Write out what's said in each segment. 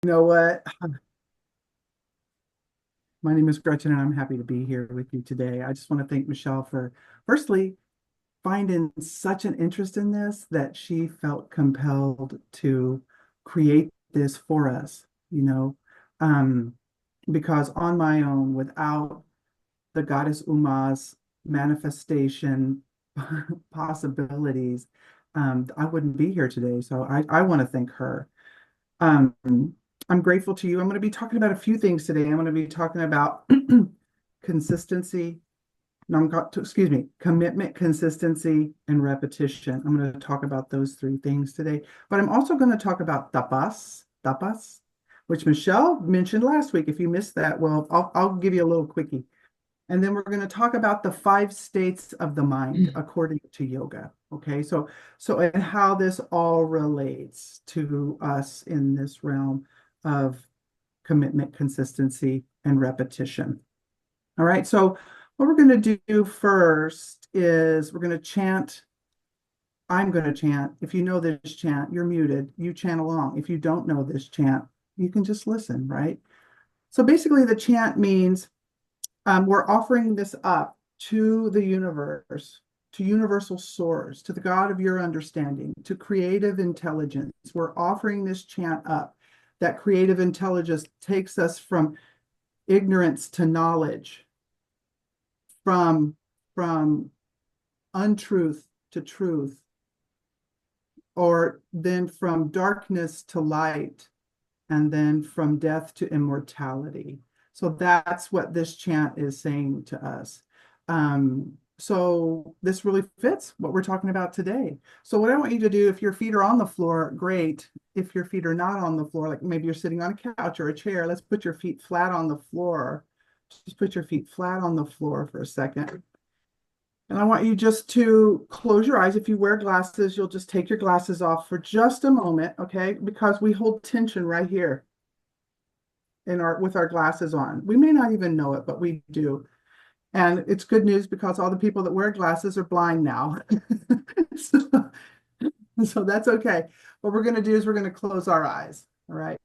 You know what? My name is Gretchen, and I'm happy to be here with you today. I just want to thank Michelle for, firstly, finding such an interest in this that she felt compelled to create this for us, you know, um, because on my own, without the goddess Uma's manifestation possibilities, I wouldn't be here today. So I want to thank her. Um, I'm grateful to you. I'm going to be talking about a few things today. I'm going to be talking about consistency. No, excuse me, commitment, consistency, and repetition. I'm going to talk about those three things today. But I'm also going to talk about tapas, which Michelle mentioned last week. If you missed that, well, I'll give you a little quickie. And then we're going to talk about the five states of the mind according to yoga. Okay, so and how this all relates to us in this realm of commitment, consistency, and repetition. All right, so what we're going to do first is we're going to chant. I'm going to chant. If you know this chant, you're muted. You chant along. If you don't know this chant, you can just listen, right? So basically, the chant means we're offering this up to the universe, to universal source, to the God of your understanding, to creative intelligence. We're offering this chant up. That creative intelligence takes us from ignorance to knowledge, from untruth to truth, or then from darkness to light, and then from death to immortality. So that's what this chant is saying to us. So this really fits what we're talking about today. So what I want you to do, if your feet are on the floor, great. If your feet are not on the floor, like maybe you're sitting on a couch or a chair, let's put your feet flat on the floor. Just put your feet flat on the floor for a second. And I want you just to close your eyes. If you wear glasses, you'll just take your glasses off for just a moment, okay? Because we hold tension right here in our with our glasses on. We may not even know it, but we do. And it's good news because all the people that wear glasses are blind now. so, so that's okay. What we're going to do is we're going to close our eyes, all right?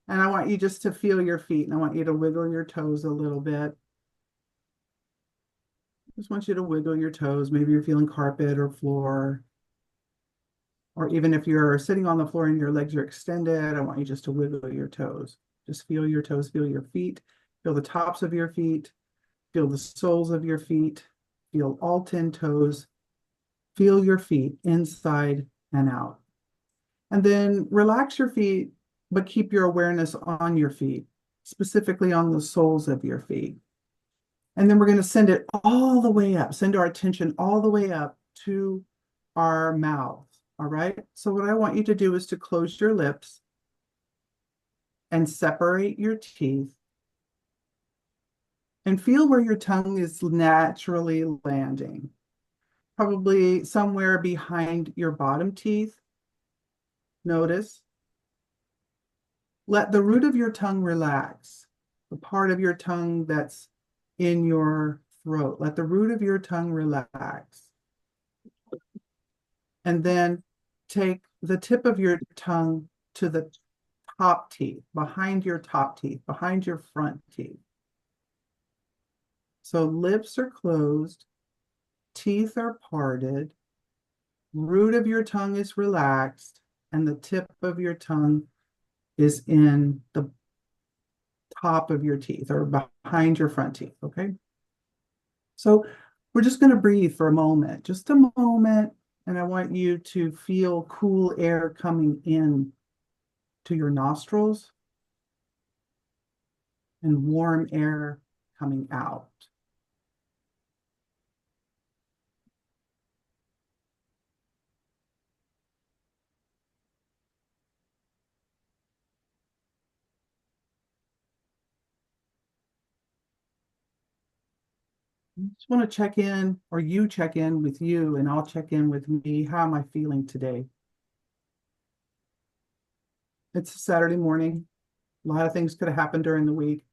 And I want you just to feel your feet, and I want you to wiggle your toes a little bit. Just want you to wiggle your toes. Maybe you're feeling carpet or floor, or even if you're sitting on the floor and your legs are extended, I want you just to wiggle your toes. Just feel your toes, feel your feet, feel the tops of your feet, feel the soles of your feet, feel all 10 toes, feel your feet inside and out. And then relax your feet, but keep your awareness on your feet, specifically on the soles of your feet. And then we're going to send it all the way up, send our attention all the way up to our mouth. All right. So what I want you to do is to close your lips and separate your teeth and feel where your tongue is naturally landing, probably somewhere behind your bottom teeth. Notice. Let the root of your tongue relax, the part of your tongue that's in your throat. Let the root of your tongue relax. And then take the tip of your tongue to the top teeth, behind your top teeth, behind your front teeth. So lips are closed, teeth are parted, root of your tongue is relaxed, and the tip of your tongue is in the top of your teeth or behind your front teeth, okay? So we're just going to breathe for a moment, just a moment, and I want you to feel cool air coming in to your nostrils and warm air coming out. I just want to check in, or you check in with you, and I'll check in with me. How am I feeling today? It's a Saturday morning. A lot of things could have happened during the week.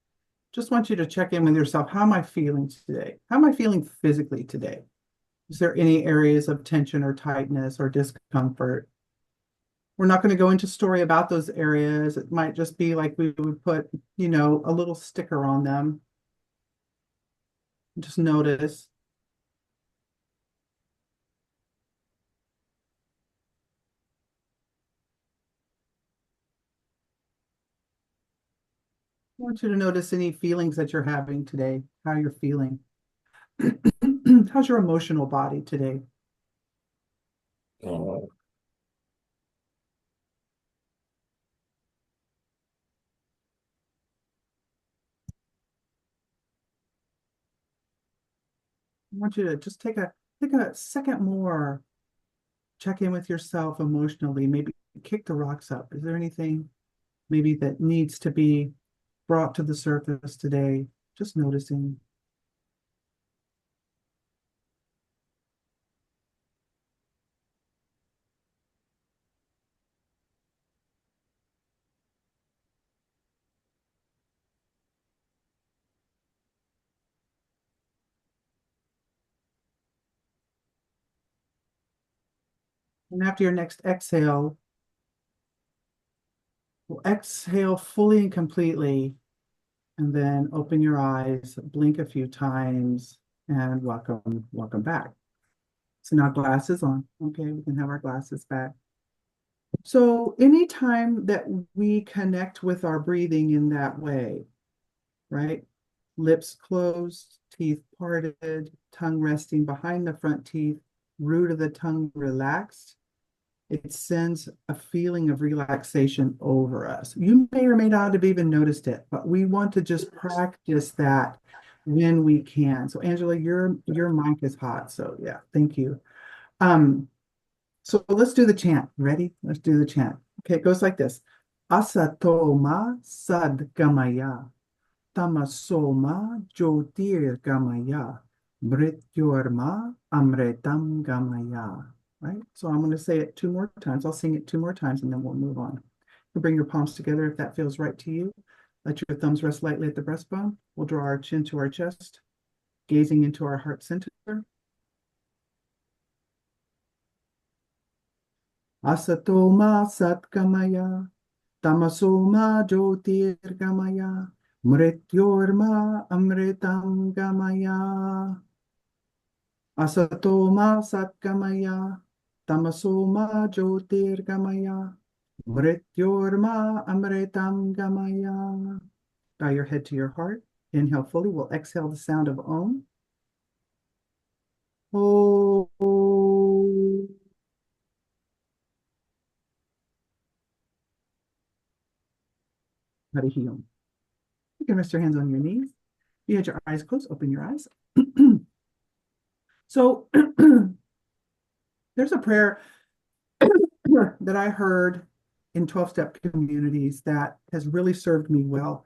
Just want you to check in with yourself. How am I feeling today? How am I feeling physically today? Is there any areas of tension or tightness or discomfort? We're not going to go into story about those areas. It might just be like we would put, a little sticker on them. Just notice. I want you to notice any feelings that you're having today, how you're feeling. How's your emotional body today? Uh, I want you to just take a second more, check in with yourself emotionally, maybe kick the rocks up. Is there anything maybe that needs to be brought to the surface today? Just noticing. And after your next exhale, we'll exhale fully and completely, and then open your eyes, blink a few times, and welcome back. So now glasses on. Okay, we can have our glasses back. So anytime that we connect with our breathing in that way, right? Lips closed, teeth parted, tongue resting behind the front teeth, root of the tongue relaxed, it sends a feeling of relaxation over us. You may or may not have even noticed it, but we want to just practice that when we can. So Angela, your mic is hot. So yeah, thank you. Um, so let's do the chant. Ready? Let's do the chant. Okay, it goes like this. Asatoma sadgamaya. Tamasoma Jyotirgamaya. Mrityorma Amretam Gamaya. Right? So I'm going to say it two more times. I'll sing it two more times and then we'll move on. You bring your palms together if that feels right to you. Let your thumbs rest lightly at the breastbone. We'll draw our chin to our chest, gazing into our heart center. Asatoma Satgamaya. Tamasoma Jyotirgamaya. Mrityorma Amritam Gamaya. Asatoma Satgamaya. Tamasoma Jyotirgamaya. Mrityorma Amritam Gamaya. Bow your head to your heart. Inhale fully. We'll exhale the sound of Om. Oh. Harihi. You can rest your hands on your knees. You had your eyes closed. Open your eyes. So there's a prayer that I heard in 12-step communities that has really served me well.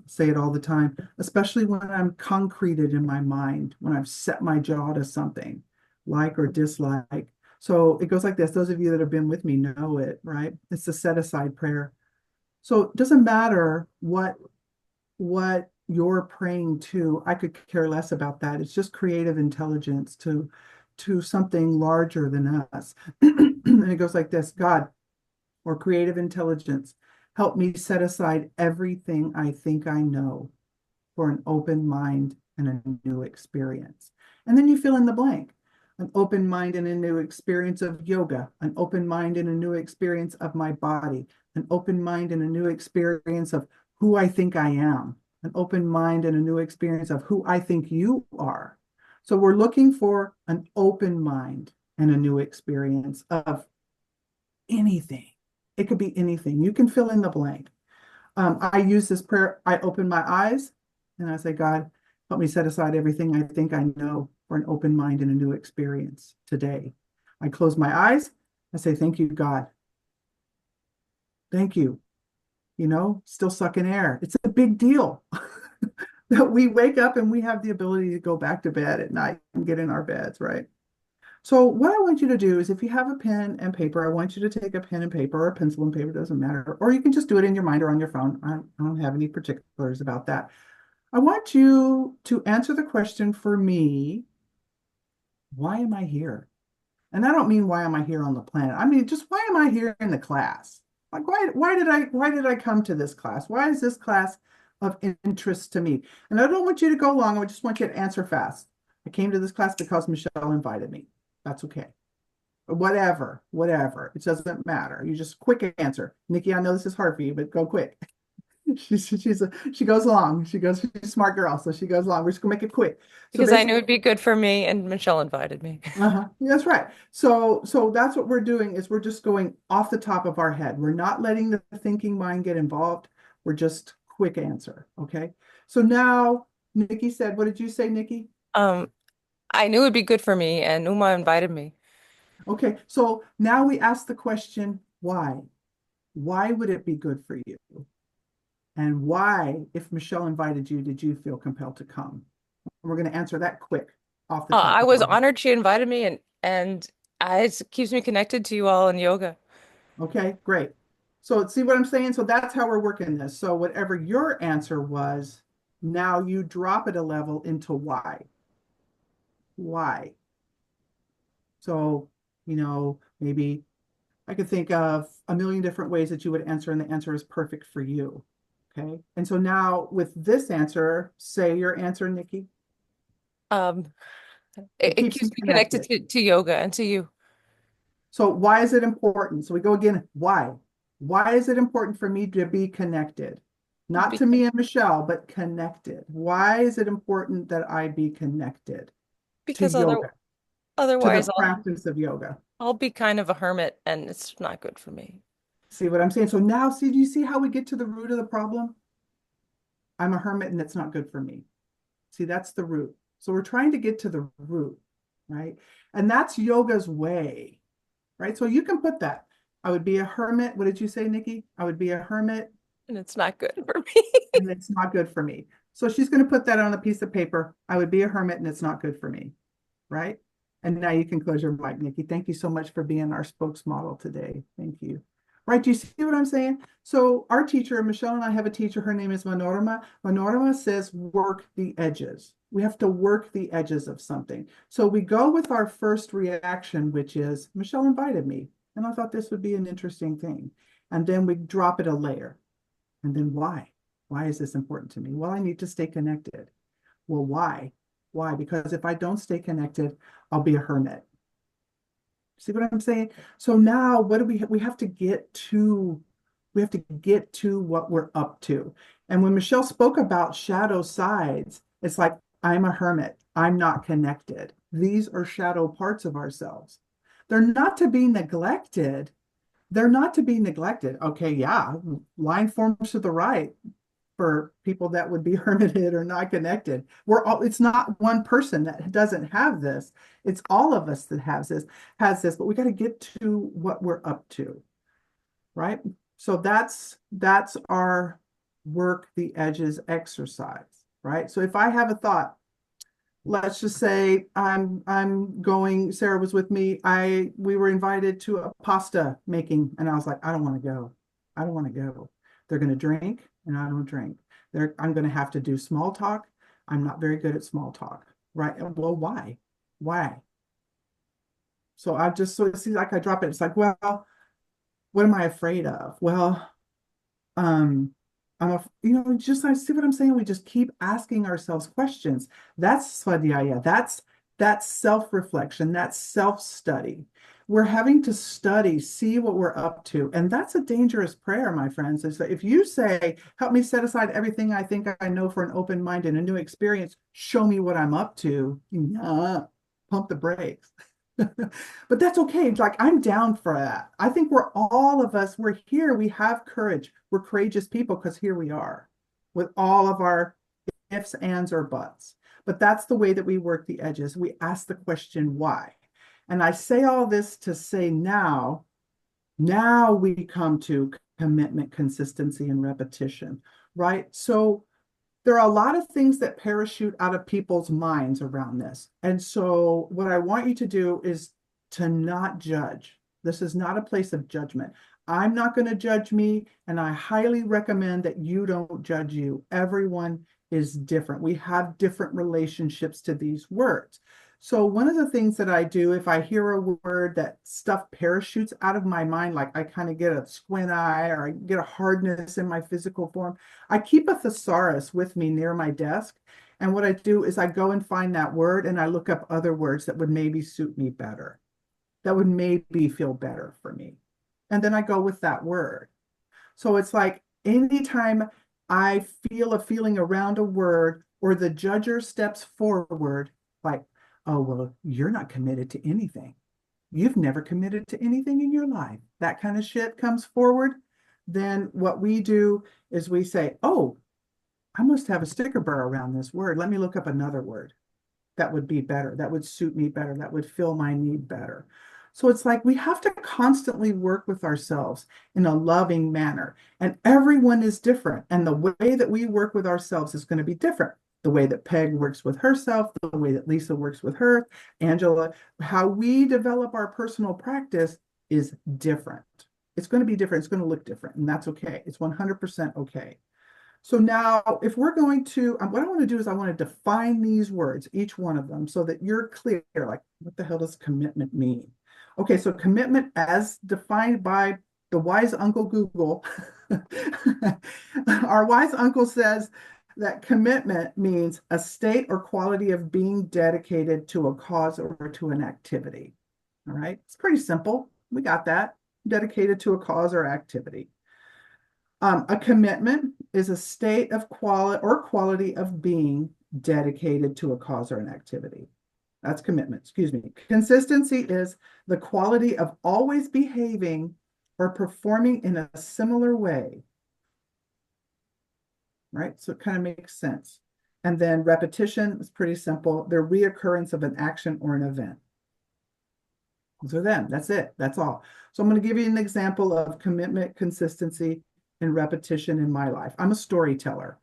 Say it all the time, especially when I'm concreted in my mind, when I've set my jaw to something, like or dislike. So it goes like this. Those of you that have been with me know it, right? It's a set aside prayer. So it doesn't matter what you're praying to. I could care less about that. It's just creative intelligence to something larger than us. And it goes like this: God, or creative intelligence, help me set aside everything I think I know for an open mind and a new experience. And then you fill in the blank. An open mind and a new experience of yoga, an open mind and a new experience of my body, an open mind and a new experience of who I think I am, an open mind and a new experience of who I think you are. So we're looking for an open mind and a new experience of anything. It could be anything. You can fill in the blank. I use this prayer. I open my eyes and I say, God, help me set aside everything I think I know for an open mind and a new experience today. I close my eyes. I say, thank you, God. Thank you. Still sucking air. It's a big deal that we wake up and we have the ability to go back to bed at night and get in our beds, right? So what I want you to do is if you have a pen and paper, I want you to take a pen and paper or a pencil and paper, doesn't matter. Or you can just do it in your mind or on your phone. I don't have any particulars about that. I want you to answer the question for me, why am I here? And I don't mean why am I here on the planet? I mean just why am I here in the class? Like why did I come to this class? Why is this class of interest to me? And I don't want you to go long. I just want you to answer fast. I came to this class because Michelle invited me. That's okay. Whatever, whatever. It doesn't matter. You just quick answer. Nikki, I know this is hard for you, but go quick. She goes along. She's a smart girl, so she goes along. We're just gonna make it quick. So Because I knew basically, it'd be good for me, and Michelle invited me. that's right. So that's what we're doing is we're just going off the top of our head. We're not letting the thinking mind get involved. We're just quick answer. Okay. So now Nikki said, what did you say, Nikki? Um, I knew it'd be good for me, and Uma invited me Okay. So now we ask the question, why? Why would it be good for you? And why, if Michelle invited you, did you feel compelled to come? We're going to answer that quick off the top I of was our head. honored she invited me, and it keeps me connected to you all in yoga. Okay, great. So see what I'm saying? So that's how we're working this. So whatever your answer was, now you drop it a level into why. Why? So, maybe I could think of a million different ways that you would answer, and the answer is perfect for you. Okay. And so now with this answer, say your answer, Nikki. Um, It it keeps keeps me me connected connected. to yoga and to you So why is it important? So we go again, why? Why is it important for me to be connected? Not to because me and Michelle, but connected. Why is it important that I be connected to because yoga, to the otherwise practice of yoga? I'll be kind of a hermit, and it's not good for me. See what I'm saying? So now, see, do you see how we get to the root of the problem? I'm a hermit and it's not good for me. See, that's the root. So we're trying to get to the root, right? And that's yoga's way, right? So you can put that. I would be a hermit. What did you say, Nikki? I would be a hermit And it's not good for me. and it's not good for me. So she's going to put that on a piece of paper. I would be a hermit and it's not good for me, right? And now you can close your mic, Nikki. Thank you so much for being our spokesmodel today. Thank you. Right, do you see what I'm saying? So our teacher, Michelle and I have a teacher, her name is Manorama. Manorama says work the edges. We have to work the edges of something. So we go with our first reaction, which is Michelle invited me. And I thought this would be an interesting thing. And then we drop it a layer. And then why? Why is this important to me? Well, I need to stay connected. Well, why? Why? Because if I don't stay connected, I'll be a hermit. See what I'm saying? So now what do we have to get to? We have to get to what we're up to. And when Michelle spoke about shadow sides, it's like, I'm a hermit. I'm not connected. These are shadow parts of ourselves. They're not to be neglected. They're not to be neglected. Okay, yeah, line forms to the right for people that would be hermited or not connected. It's not one person that doesn't have this. It's all of us that has this, but we got to get to what we're up to, right? So that's our work the edges exercise, right? So if I have a thought, let's just say I'm going, Sarah was with me. We were invited to a pasta making, and I was like, I don't want to go. I don't want to go. They're going to drink, and I don't drink. I'm going to have to do small talk. I'm not very good at small talk, right? Well, why? Why? So I just so it seems like I drop it. It's like, well, what am I afraid of? Well, um, just I see what I'm saying. We just keep asking ourselves questions. That's svadhyaya. That's self-reflection. That's self-study. We're having to study, see what we're up to. And that's a dangerous prayer, my friends. Is that if you say, help me set aside everything I think I know for an open mind and a new experience, show me what I'm up to, pump the brakes. But that's okay. Like I'm down for that. I think we're here. We have courage. We're courageous people because here we are with all of our ifs, ands, or buts. But that's the way that we work the edges. We ask the question, why? And I say all this to say now we come to commitment, consistency, and repetition, right? So there are a lot of things that parachute out of people's minds around this. And so what I want you to do is to not judge. This is not a place of judgment. I'm not going to judge me, and I highly recommend that you don't judge you. Everyone is different. We have different relationships to these words. So one of the things that I do if I hear a word that stuff parachutes out of my mind, like I kind of get a squint eye or I get a hardness in my physical form, I keep a thesaurus with me near my desk. And what I do is I go and find that word and I look up other words that would maybe suit me better, that would maybe feel better for me. And then I go with that word. So it's like anytime I feel a feeling around a word or the judger steps forward, like, oh, well, you're not committed to anything. You've never committed to anything in your life. That kind of shit comes forward. Then what we do is we say, oh, I must have a sticker burr around this word. Let me look up another word that would be better, that would suit me better, that would fill my need better. So it's like we have to constantly work with ourselves in a loving manner. And everyone is different. And the way that we work with ourselves is going to be different. The way that Peg works with herself, the way that Lisa works with her, Angela, how we develop our personal practice is different. It's going to be different. It's going to look different. And that's okay. It's 100% okay. So now, if we're going to, what I want to do is I want to define these words, each one of them, so that you're clear, like, what the hell does commitment mean? Okay, so commitment as defined by the wise Uncle Google, our wise uncle says that commitment means a state or quality of being dedicated to a cause or to an activity. All right, it's pretty simple. We got that. Dedicated to a cause or activity. A commitment is a state of quality of being dedicated to a cause or an activity. That's commitment, excuse me. Consistency is the quality of always behaving or performing in a similar way, right? So it kind of makes sense. And then repetition is pretty simple. The reoccurrence of an action or an event. Those are them. That's it. That's all. So I'm going to give you an example of commitment, consistency, and repetition in my life. I'm a storyteller.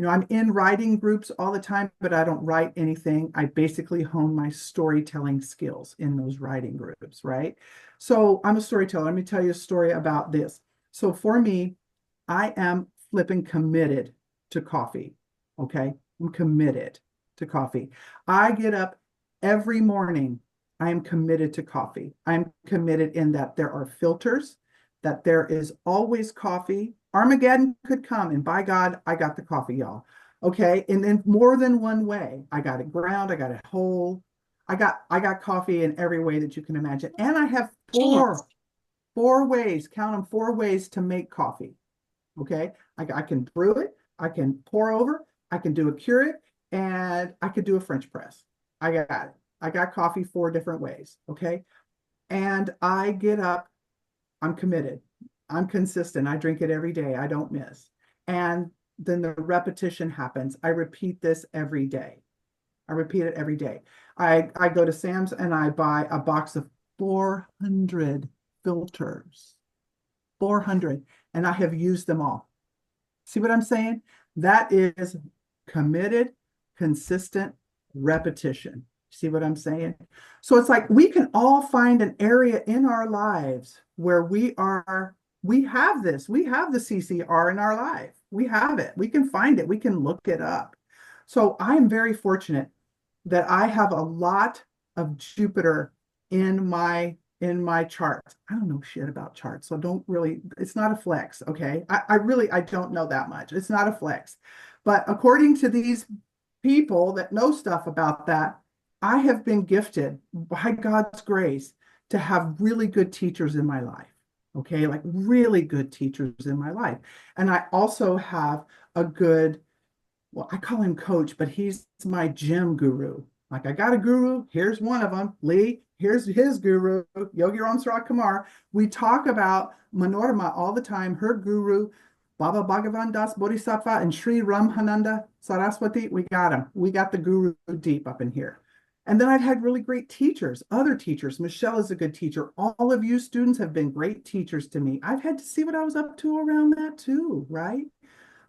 I'm in writing groups all the time, but I don't write anything. I basically hone my storytelling skills in those writing groups, right? So I'm a storyteller. Let me tell you a story about this. So for me, I am flipping committed to coffee. Okay. I'm committed to coffee. I get up every morning. I am committed to coffee. I'm committed in that there are filters, that there is always coffee. Armageddon could come, and by God, I got the coffee, y'all. Okay. And in more than one way. I got it ground, I got it whole. I got coffee in every way that you can imagine. And I have four ways, count them, four ways to make coffee. Okay. I can brew it, I can pour over, I can do a Keurig, and I could do a French press. I got it. I got coffee four different ways. Okay. And I get up, I'm committed. I'm consistent. I drink it every day. I don't miss. And then the repetition happens. I repeat this every day. I repeat it every day. I go to Sam's and I buy a box of 400 filters. 400. And I have used them all. See what I'm saying? That is committed, consistent repetition. See what I'm saying? So it's like we can all find an area in our lives where we have this. We have the CCR in our life. We have it. We can find it. We can look it up. So I'm very fortunate that I have a lot of Jupiter in my charts. I don't know shit about charts, so don't really, it's not a flex, okay? I don't know that much. It's not a flex. But according to these people that know stuff about that, I have been gifted by God's grace to have really good teachers in my life. Okay, like really good teachers in my life. And I also have a good, well, I call him coach, but he's my gym guru. Like I got a guru, here's one of them, Lee, here's his guru, Yogi Ramsara Kumar. We talk about Manorama all the time, her guru, Baba Bhagavan Das Bodhisattva and Sri Ramhananda Saraswati. We got him. We got the guru deep up in here. And then I've had really great teachers, other teachers. Michelle is a good teacher. All of you students have been great teachers to me. I've had to see what I was up to around that too, right?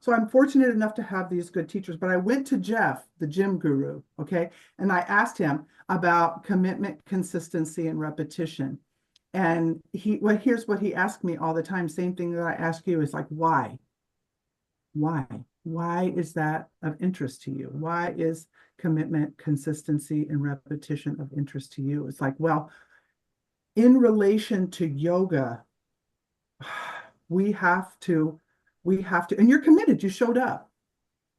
So I'm fortunate enough to have these good teachers. But I went to Jeff, the gym guru, okay? And I asked him about commitment, consistency, and repetition. And here's what he asked me all the time. Same thing that I ask you is like, why? Why? Why is that of interest to you? Why is commitment, consistency, and repetition of interest to you? It's like, well, in relation to yoga, we have to, and you're committed, you showed up.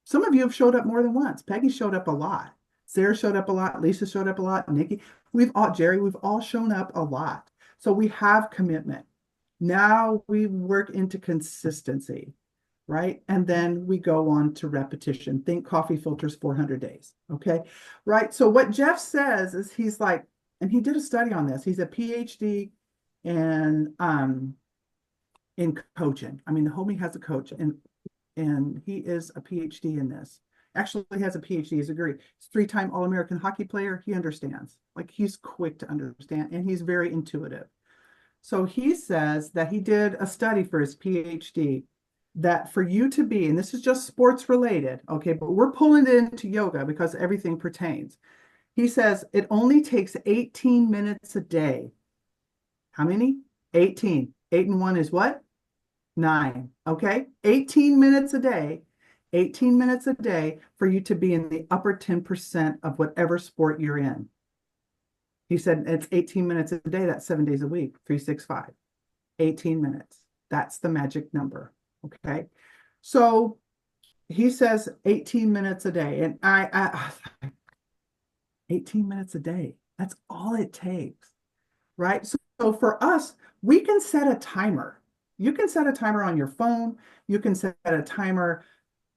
Some of you have showed up more than once. Peggy showed up a lot. Sarah showed up a lot. Lisa showed up a lot. Nikki, Jerry, we've all shown up a lot. So we have commitment. Now we work into consistency, right? And then we go on to repetition. Think coffee filters 400 days, okay? Right? So what Jeff says is he's like, and he did a study on this. He's a PhD in coaching. I mean, the homie has a coach, and he is a PhD in this. Actually, he has a PhD. He's a great, he's a three-time All-American hockey player. He understands. Like, he's quick to understand, and he's very intuitive. So he says that he did a study for his PhD that for you to be, and this is just sports related, okay, but we're pulling it into yoga because everything pertains. He says it only takes 18 minutes a day. How many? 18. 8 and 1 is what? 9. Okay. 18 minutes a day. 18 minutes a day for you to be in the upper 10% of whatever sport you're in. He said it's 18 minutes a day. That's 7 days a week, 365. 18 minutes. That's the magic number. Okay. So he says 18 minutes a day. And I 18 minutes a day. That's all it takes. Right. So for us, we can set a timer. You can set a timer on your phone. You can set a timer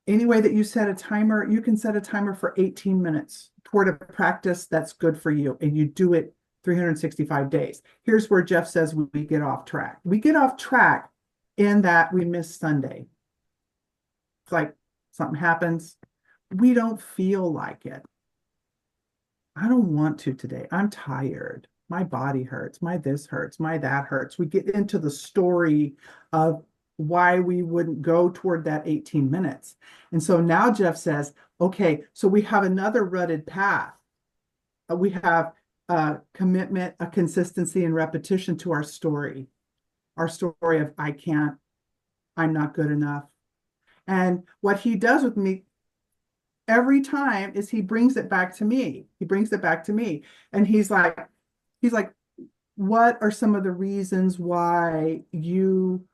any way that you set a timer. You can set a timer for 18 minutes toward a practice that's good for you. And you do it 365 days. Here's where Jeff says we get off track. We get off track in that we miss Sunday. It's like something happens. We don't feel like it. I don't want to today. I'm tired. My body hurts. My this hurts. My that hurts. We get into the story of why we wouldn't go toward that 18 minutes. And so now Jeff says, okay, so we have another rutted path. We have a commitment, a consistency, and repetition to our story. Our story of I can't, I'm not good enough. And what he does with me every time is he brings it back to me. He brings it back to me. And he's like, what are some of the reasons why you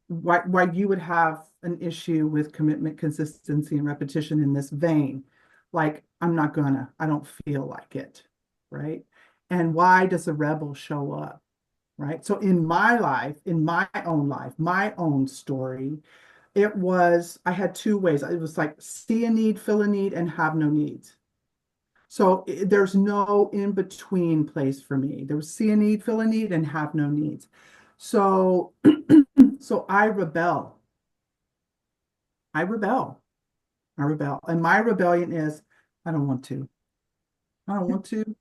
why you would have an issue with commitment, consistency, and repetition in this vein? Like, I don't feel like it, right? And why does the rebel show up? Right. So in my life, in my own story, I had two ways. It was like see a need, fill a need, and have no needs. So there's no in between place for me. There was see a need, fill a need, and have no needs. So, so I rebel. I rebel. I rebel. And my rebellion is, I don't want to. I don't want to.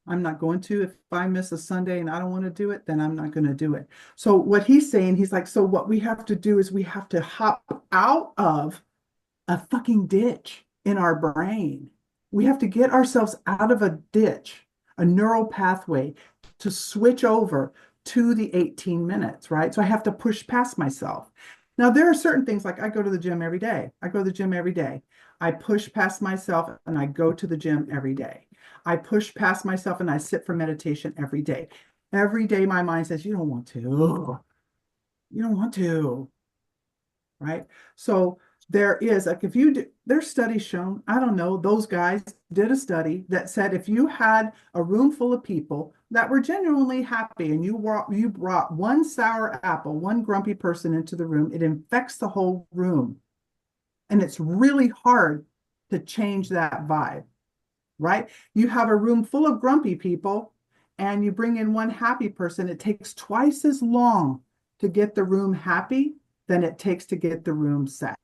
I'm not going to. If I miss a Sunday and I don't want to do it, then I'm not going to do it. So what he's saying, he's like, so what we have to do is we have to hop out of a fucking ditch in our brain. We have to get ourselves out of a ditch, a neural pathway to switch over to the 18 minutes, right? So I have to push past myself. Now, there are certain things like I go to the gym every day. I go to the gym every day. I push past myself and I go to the gym every day. I push past myself and I sit for meditation every day. Every day my mind says, you don't want to. You don't want to, right? So there is like if you do, there's studies shown, I don't know, those guys did a study that said if you had a room full of people that were genuinely happy and you brought one sour apple, one grumpy person into the room, it infects the whole room. And it's really hard to change that vibe, right? You have a room full of grumpy people and you bring in one happy person, it takes twice as long to get the room happy than it takes to get the room sad,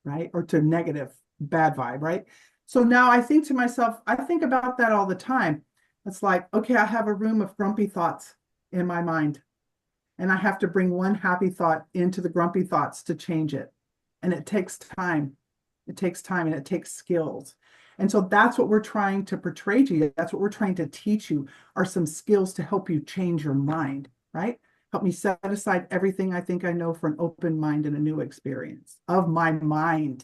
right? Or to negative, bad vibe, right? So now I think to myself, I think about that all the time. It's like, okay, I have a room of grumpy thoughts in my mind, and I have to bring one happy thought into the grumpy thoughts to change it. And it takes time. It takes time and it takes skills. And so that's what we're trying to portray to you. That's what we're trying to teach you are some skills to help you change your mind, right? Help me set aside everything I think I know for an open mind and a new experience of my mind,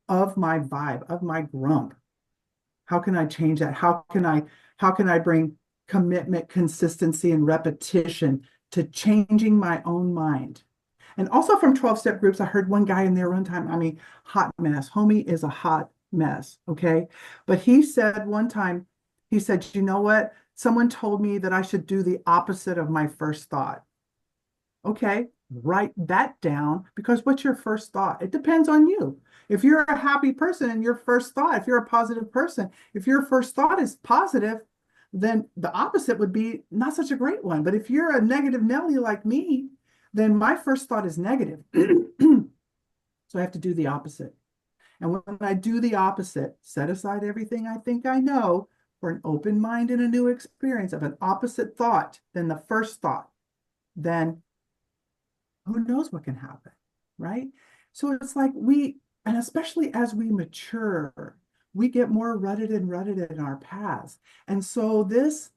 of my vibe, of my grump. How can I change that? How can I bring commitment, consistency, and repetition to changing my own mind? And also from 12-step groups, I heard one guy in there one time, I mean, hot mess. Homie is a hot mess, okay? But he said one time, he said, you know what? Someone told me that I should do the opposite of my first thought. Okay, write that down because what's your first thought? It depends on you. If you're a happy person and your first thought, if you're a positive person, if your first thought is positive, then the opposite would be not such a great one. But if you're a negative Nelly like me, then my first thought is negative. So I have to do the opposite. And when I do the opposite, set aside everything I think I know for an open mind and a new experience of an opposite thought than the first thought, then who knows what can happen, right? So it's like and especially as we mature, we get more rutted and rutted in our paths. And so this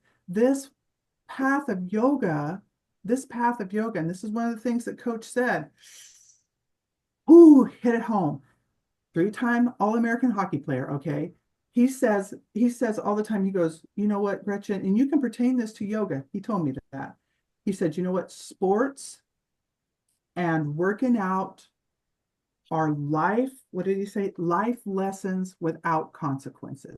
path of yoga, and this is one of the things that Coach said, ooh, hit it home. 3-time All-American hockey player, okay? He says all the time, he goes, you know what, Gretchen, and you can pertain this to yoga. He told me that. He said, you know what, sports and working out are what did he say? Life lessons without consequences.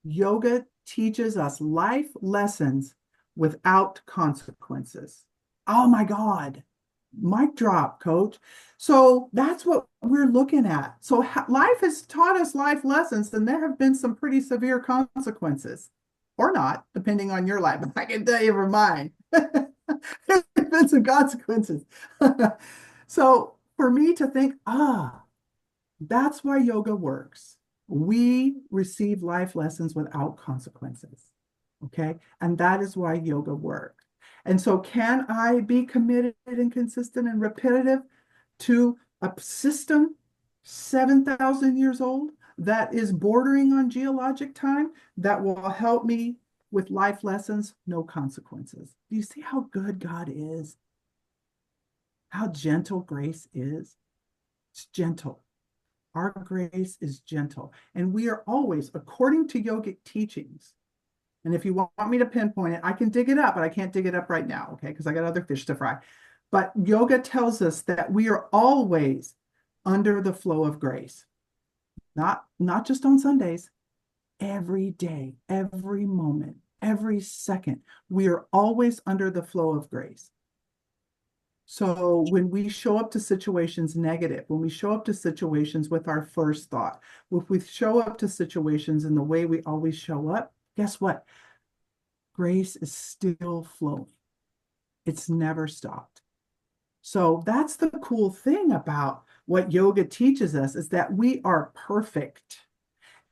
Yoga teaches us life lessons without consequences. Oh my God. Mic drop, coach. So that's what we're looking at. So life has taught us life lessons, and there have been some pretty severe consequences, or not, depending on your life. I can tell you for mine. There's been some consequences. So for me to think, that's why yoga works. We receive life lessons without consequences. Okay. And that is why yoga works. And so can I be committed and consistent and repetitive to a system 7,000 years old that is bordering on geologic time that will help me with life lessons, no consequences? Do you see how good God is? How gentle grace is? It's gentle. Our grace is gentle. And we are always, according to yogic teachings, and if you want me to pinpoint it, I can dig it up, but I can't dig it up right now, okay? Because I got other fish to fry. But yoga tells us that we are always under the flow of grace. Not just on Sundays, every day, every moment, every second. We are always under the flow of grace. So when we show up to situations negative, when we show up to situations with our first thought, if we show up to situations in the way we always show up, guess what? Grace is still flowing. It's never stopped. So that's the cool thing about what yoga teaches us, is that we are perfect,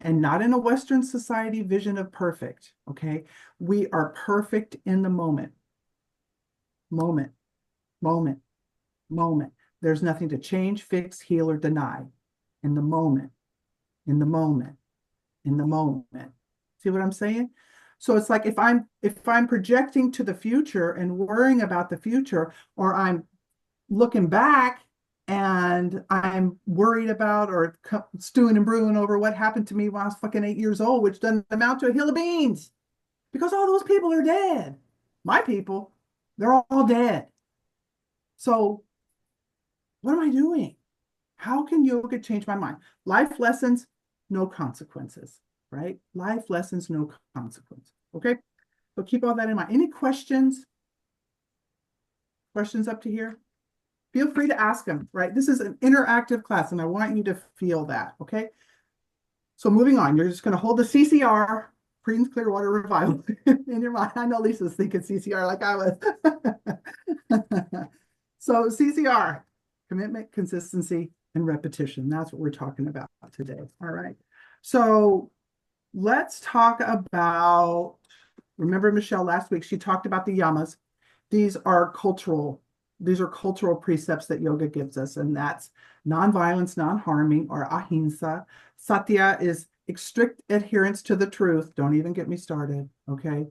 and not in a Western society vision of perfect, okay? We are perfect in the moment, moment, moment, moment. There's nothing to change, fix, heal, or deny. In the moment, in the moment, in the moment. See what I'm saying? So it's like if I'm projecting to the future and worrying about the future, or I'm looking back and I'm worried about or stewing and brewing over what happened to me when I was fucking 8 years old, which doesn't amount to a hill of beans because all those people are dead. My people, they're all dead. So what am I doing? How can yoga change my mind? Life lessons, no consequences, right? Life lessons, no consequences. Okay. So keep all that in mind. Any questions? Questions up to here? Feel free to ask them, right? This is an interactive class and I want you to feel that, okay? So moving on, you're just going to hold the CCR, Creedence Clearwater Revival, in your mind. I know Lisa's thinking CCR like I was. So CCR, commitment, consistency, and repetition. That's what we're talking about today. All right. So let's talk about, remember Michelle last week, she talked about the yamas. These are cultural precepts that yoga gives us, and that's nonviolence, non-harming, or ahimsa. Satya is strict adherence to the truth. Don't even get me started, okay?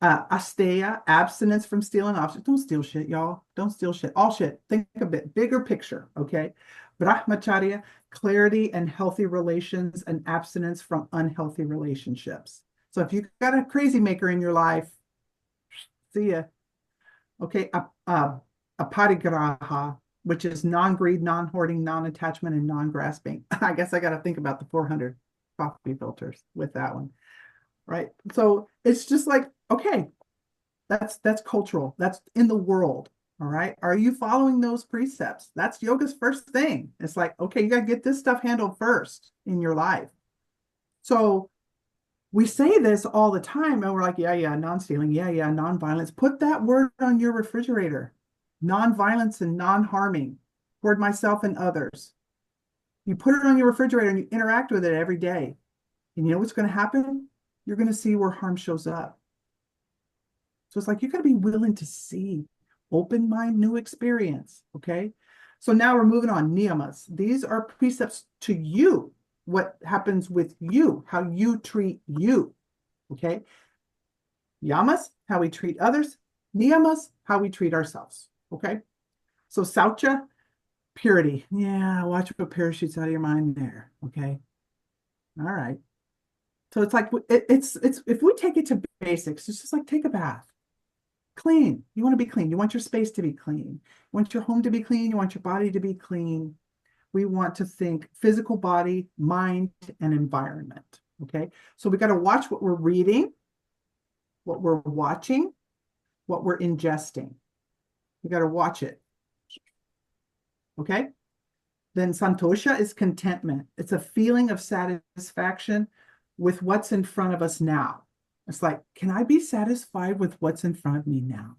Asteya, abstinence from stealing objects. Don't steal shit, y'all. Don't steal shit. All shit. Think a bit bigger picture, okay? Brahmacharya, clarity and healthy relations and abstinence from unhealthy relationships. So if you got a crazy maker in your life, see ya. Okay, aparigraha, which is non-greed, non-hoarding, non-attachment, and non-grasping. I guess I got to think about the 400 coffee filters with that one, right? So it's just like, okay, that's cultural. That's in the world. All right. Are you following those precepts? That's yoga's first thing. It's like, okay, you got to get this stuff handled first in your life. So we say this all the time, and we're like, yeah, yeah, non-stealing, yeah, yeah, non-violence. Put that word on your refrigerator. Non-violence and non-harming toward myself and others. You put it on your refrigerator and you interact with it every day. And you know what's going to happen? You're going to see where harm shows up. So it's like you got to be willing to see, open mind, new experience. Okay. So now we're moving on. Niyamas. These are precepts to you. What happens with you, how you treat you. Okay. Yamas, how we treat others. Niyamas, how we treat ourselves. Okay. So Saucha, purity. Yeah, watch what parachutes out of your mind there. Okay. All right. So it's like it's if we take it to basics, it's just like take a bath. Clean. You want to be clean. You want your space to be clean. You want your home to be clean. You want your body to be clean. We want to think physical body, mind, and environment. Okay. So we got to watch what we're reading, what we're watching, what we're ingesting. We got to watch it. Okay. Then santosha is contentment. It's a feeling of satisfaction with what's in front of us now. It's like, can I be satisfied with what's in front of me now?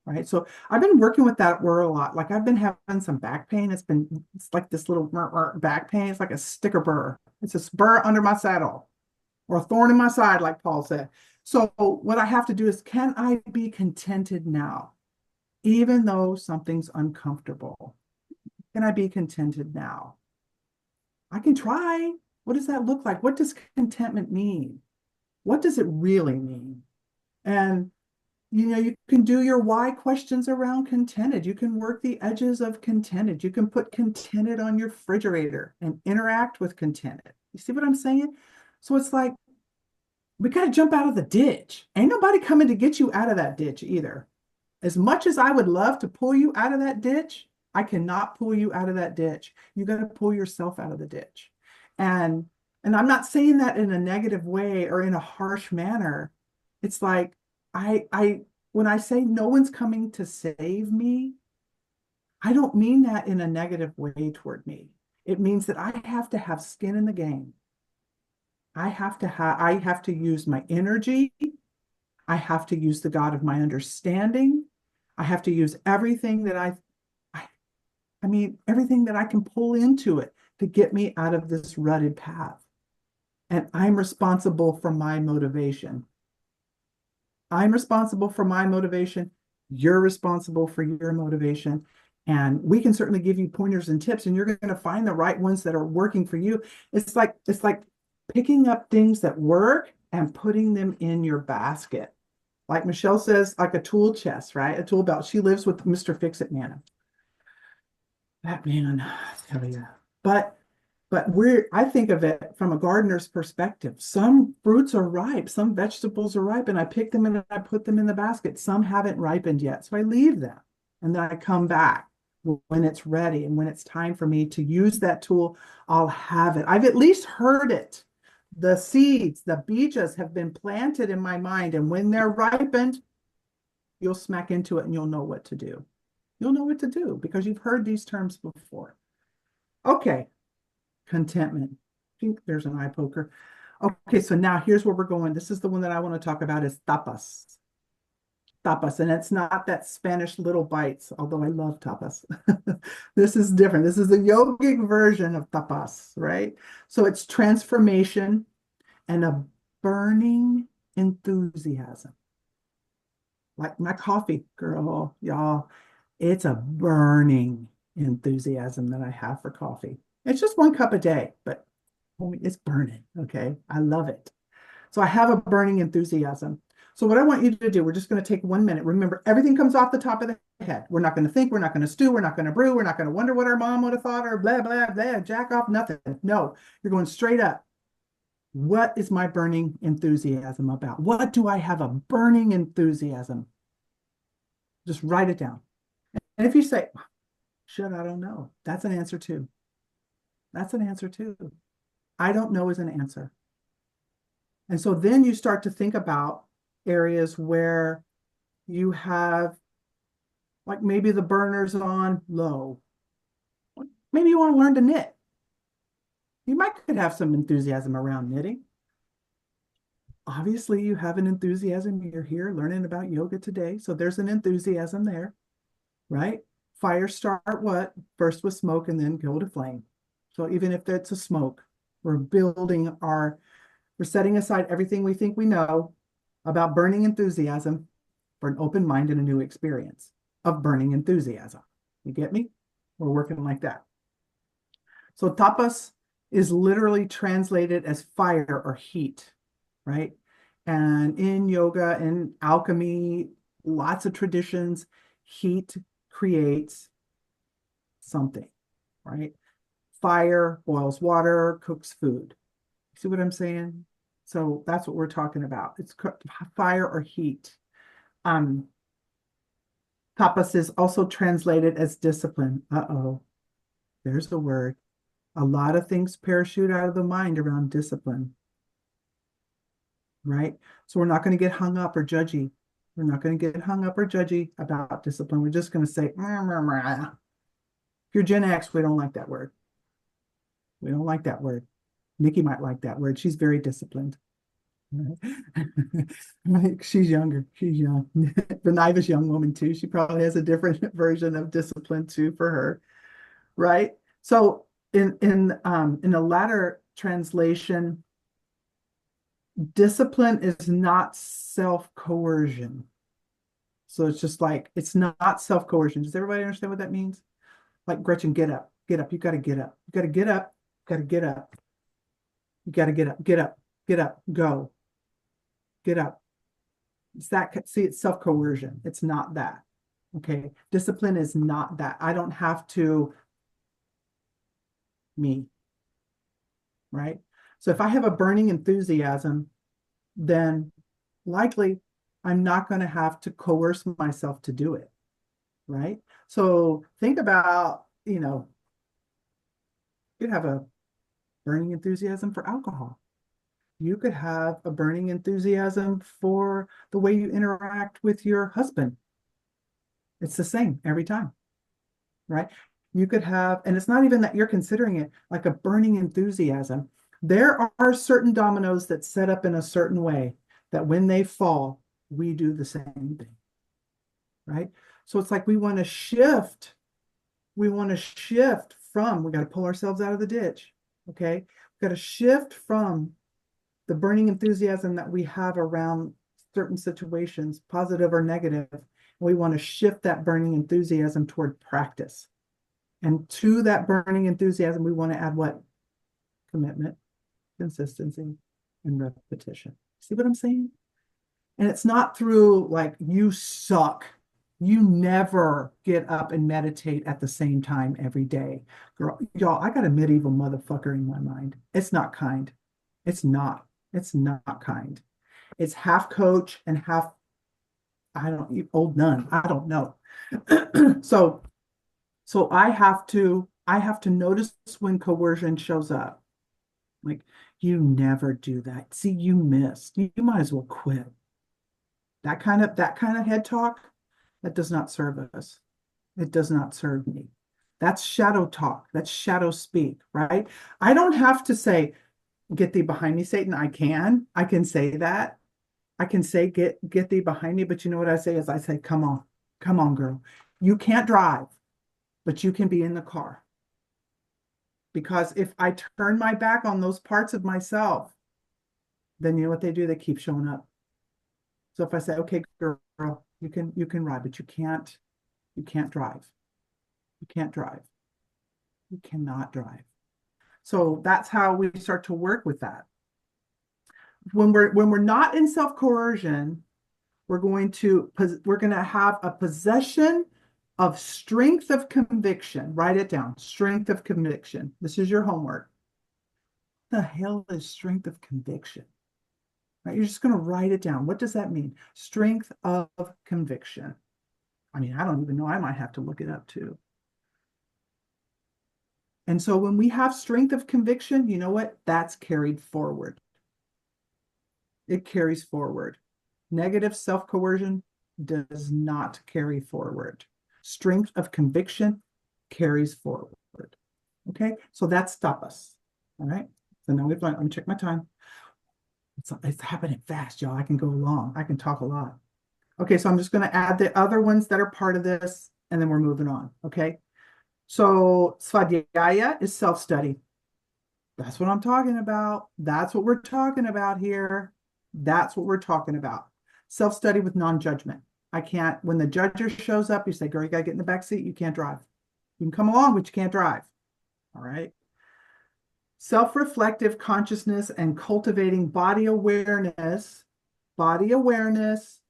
Right. So I've been working with that word a lot. Like I've been having some back pain. It's like this little back pain. It's like a sticker burr. It's a spur under my saddle or a thorn in my side, like Paul said. So what I have to do is, can I be contented now, even though something's uncomfortable? Can I be contented now? I can try. What does that look like? What does contentment mean? What does it really mean? And you can do your why questions around contented. You can work the edges of contented. You can put contented on your refrigerator and interact with contented. You see what I'm saying? So it's like, we got to jump out of the ditch. Ain't nobody coming to get you out of that ditch either. As much as I would love to pull you out of that ditch, I cannot pull you out of that ditch. You got to pull yourself out of the ditch. And and I'm not saying that in a negative way or in a harsh manner. It's like I when I say no one's coming to save me, I don't mean that in a negative way toward me. It means that I have to have skin in the game. I have to use my energy. I have to use the God of my understanding. I have to use everything that I I mean, everything that I can pull into it to get me out of this rutted path. And I'm responsible for my motivation. I'm responsible for my motivation. You're responsible for your motivation. And we can certainly give you pointers and tips, and you're going to find the right ones that are working for you. It's like picking up things that work and putting them in your basket. Like Michelle says, like a tool chest, right? A tool belt. She lives with Mr. Fix-It Man. That man, I tell you. But I think of it from a gardener's perspective. Some fruits are ripe, some vegetables are ripe, and I pick them and I put them in the basket. Some haven't ripened yet, so I leave them, and then I come back when it's ready and when it's time for me to use that tool. I'll have it. I've at least heard it. The seeds, the beeches have been planted in my mind, and when they're ripened, you'll smack into it and you'll know what to do. You'll know what to do because you've heard these terms before. Okay, contentment. I think there's an eye poker. Okay, so now here's where we're going. This is the one that I want to talk about is tapas. Tapas, and it's not that Spanish little bites, although I love tapas. This is different. This is the yogic version of tapas, right? So it's transformation and a burning enthusiasm. Like my coffee, girl, y'all. It's a burning enthusiasm that I have for coffee. It's just 1 cup a day, but it's burning. Okay. I love it. So I have a burning enthusiasm. So what I want you to do, we're just going to take 1 minute. Remember, everything comes off the top of the head. We're not going to think, we're not going to stew, we're not going to brew, we're not going to wonder what our mom would have thought or blah, blah, blah, jack off, nothing. No, you're going straight up. What is my burning enthusiasm about? What do I have a burning enthusiasm? Just write it down. And if you say, shit, I don't know, that's an answer too. That's an answer too. I don't know is an answer. And so then you start to think about areas where you have, like maybe the burner's on low. Maybe you want to learn to knit. You might could have some enthusiasm around knitting. Obviously, you have an enthusiasm. You're here learning about yoga today. So there's an enthusiasm there, right? Fire start what? First with smoke and then go to flame. So even if it's a smoke, we're building we're setting aside everything we think we know about burning enthusiasm for an open mind and a new experience of burning enthusiasm. You get me? We're working like that. So tapas is literally translated as fire or heat, right? And in yoga and alchemy, lots of traditions, heat creates something, right? Fire boils water, cooks food. See what I'm saying? So that's what we're talking about. It's fire or heat. Tapas is also translated as discipline. Uh-oh, there's the word. A lot of things parachute out of the mind around discipline, right? So we're not going to get hung up or judgy. We're not going to get hung up or judgy about discipline. We're just going to say, if you're Gen X, we don't like that word. We don't like that word. Nikki might like that word. She's very disciplined. Right? She's younger. She's young. Beniva's young woman too. She probably has a different version of discipline too for her, right? So in the latter translation, discipline is not self-coercion. So it's just like it's not self-coercion. Does everybody understand what that means? Like Gretchen, get up, get up. You got to get up. You got to get up. You got to get up. You got to get up. Get up. Get up. Go. Get up. It's that. See, it's self-coercion. It's not that. Okay. Discipline is not that. I don't have to me. Right? So if I have a burning enthusiasm, then likely I'm not going to have to coerce myself to do it. Right? So think about, you could have a burning enthusiasm for alcohol. You could have a burning enthusiasm for the way you interact with your husband. It's the same every time, right? You could have, and it's not even that you're considering it like a burning enthusiasm. There are certain dominoes that set up in a certain way that when they fall, we do the same thing, right? So it's like we want to shift. We want to shift from, we got to pull ourselves out of the ditch, okay? We got to shift from the burning enthusiasm that we have around certain situations, positive or negative. We want to shift that burning enthusiasm toward practice. And to that burning enthusiasm, we want to add what? Commitment, consistency, and repetition. See what I'm saying? And it's not through like, you suck. You never get up and meditate at the same time every day. Girl, y'all, I got a medieval motherfucker in my mind. It's not kind. It's not. It's not kind. It's half coach and half, I don't, old nun. I don't know. So I have to notice when coercion shows up. Like, you never do that. See, you missed. You might as well quit. That kind of head talk, that does not serve us. It does not serve me. That's shadow talk. That's shadow speak, right? I don't have to say, get thee behind me, Satan. I can say that. I can say, get thee behind me. But you know what I say is I say, come on, girl. You can't drive, but you can be in the car. Because if I turn my back on those parts of myself, then you know what they do? They keep showing up. So if I say, okay, girl, you can ride, but you can't drive. You can't drive. You cannot drive. So that's how we start to work with that. When we're not in self-coercion, we're going to have a possession of strength of conviction. Write it down. Strength of conviction. This is your homework. What the hell is strength of conviction? Right? You're just going to write it down. What does that mean? Strength of conviction. I mean, I don't even know. I might have to look it up too. And so when we have strength of conviction, you know what? That's carried forward. It carries forward. Negative self-coercion does not carry forward. Strength of conviction carries forward. Okay, so that's stop us. All right, so now we've learned. Let me check my time. It's happening fast, y'all. I can go long. I can talk a lot. Okay, so I'm just going to add the other ones that are part of this, and then we're moving on. Okay, so svadhyaya is self-study. That's what I'm talking about. That's what we're talking about here. That's what we're talking about. Self-study with non-judgment. I can't, when the judge shows up, you say, girl, you gotta get in the back seat. You can't drive. You can come along, but you can't drive. All right. Self-reflective consciousness and cultivating body awareness. Body awareness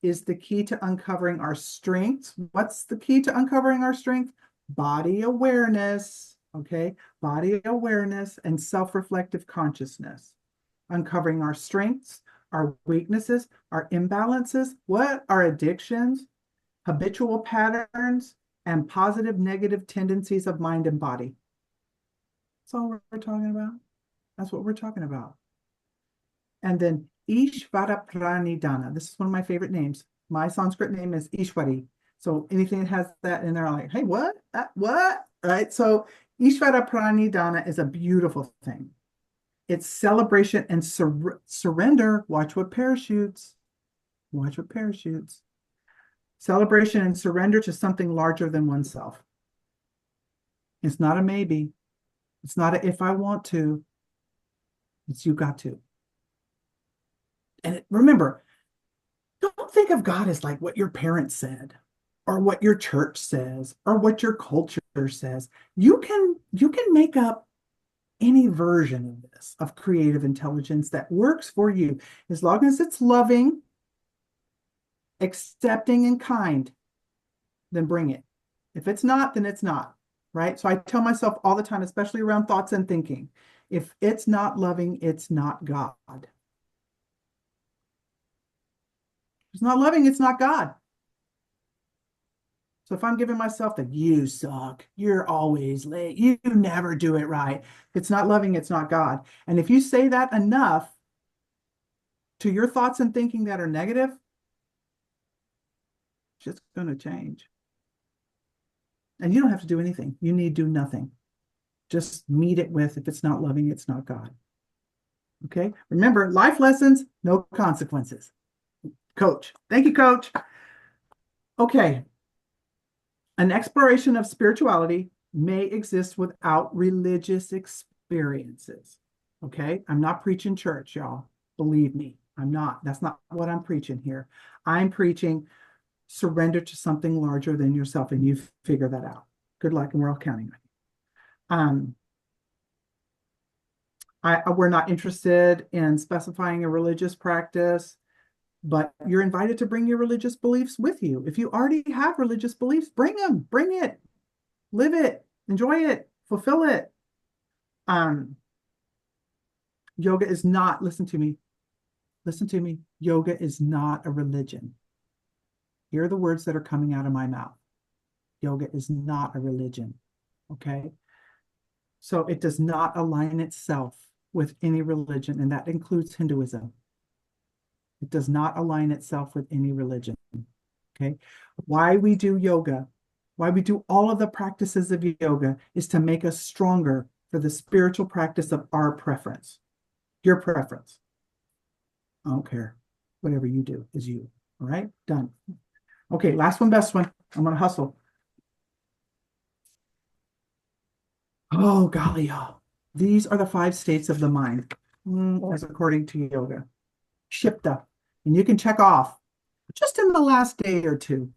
is the key to uncovering our strengths. What's the key to uncovering our strength? Body awareness. Okay. Body awareness and self-reflective consciousness. Uncovering our strengths, our weaknesses, our imbalances, what are addictions, habitual patterns, and positive negative tendencies of mind and body. That's all we're talking about. That's what we're talking about. And then Ishvara Pranidhana. This is one of my favorite names. My Sanskrit name is Ishwari. So anything that has that in there, I'm like, hey, what? What? Right? So Ishvara Pranidhana is a beautiful thing. It's celebration and surrender. Watch what parachutes. Watch what parachutes. Celebration and surrender to something larger than oneself. It's not a maybe. It's not a if I want to. It's you got to. And remember, don't think of God as like what your parents said or what your church says or what your culture says. You can make up any version of this, of creative intelligence that works for you, as long as it's loving, accepting, and kind, then bring it. If it's not, then it's not, right? So I tell myself all the time, especially around thoughts and thinking, if it's not loving, it's not God. If it's not loving, it's not God. So if I'm giving myself that you suck, you're always late, you never do it right, if it's not loving, it's not God. And if you say that enough to your thoughts and thinking that are negative, it's just going to change. And you don't have to do anything. You need to do nothing. Just meet it with, if it's not loving, it's not God. Okay? Remember, life lessons, no consequences. Coach. Thank you, Coach. Okay. An exploration of spirituality may exist without religious experiences. Okay? I'm not preaching church, y'all. Believe me, I'm not. That's not what I'm preaching here. I'm preaching surrender to something larger than yourself, and you figure that out. Good luck, and we're all counting on you. We're not interested in specifying a religious practice, but you're invited to bring your religious beliefs with you. If you already have religious beliefs, bring them, bring it, live it, enjoy it, fulfill it. Yoga is not, listen to me, yoga is not a religion. Here are the words that are coming out of my mouth. Yoga is not a religion, okay? So it does not align itself with any religion, and that includes Hinduism. It does not align itself with any religion, okay? Why we do yoga, why we do all of the practices of yoga is to make us stronger for the spiritual practice of our preference, your preference. I don't care. Whatever you do is you, all right? Done. Okay, last one, best one. I'm going to hustle. Oh, golly, y'all. These are the 5 states of the mind, as according to yoga. Shipta. And you can check off just in the last day or two.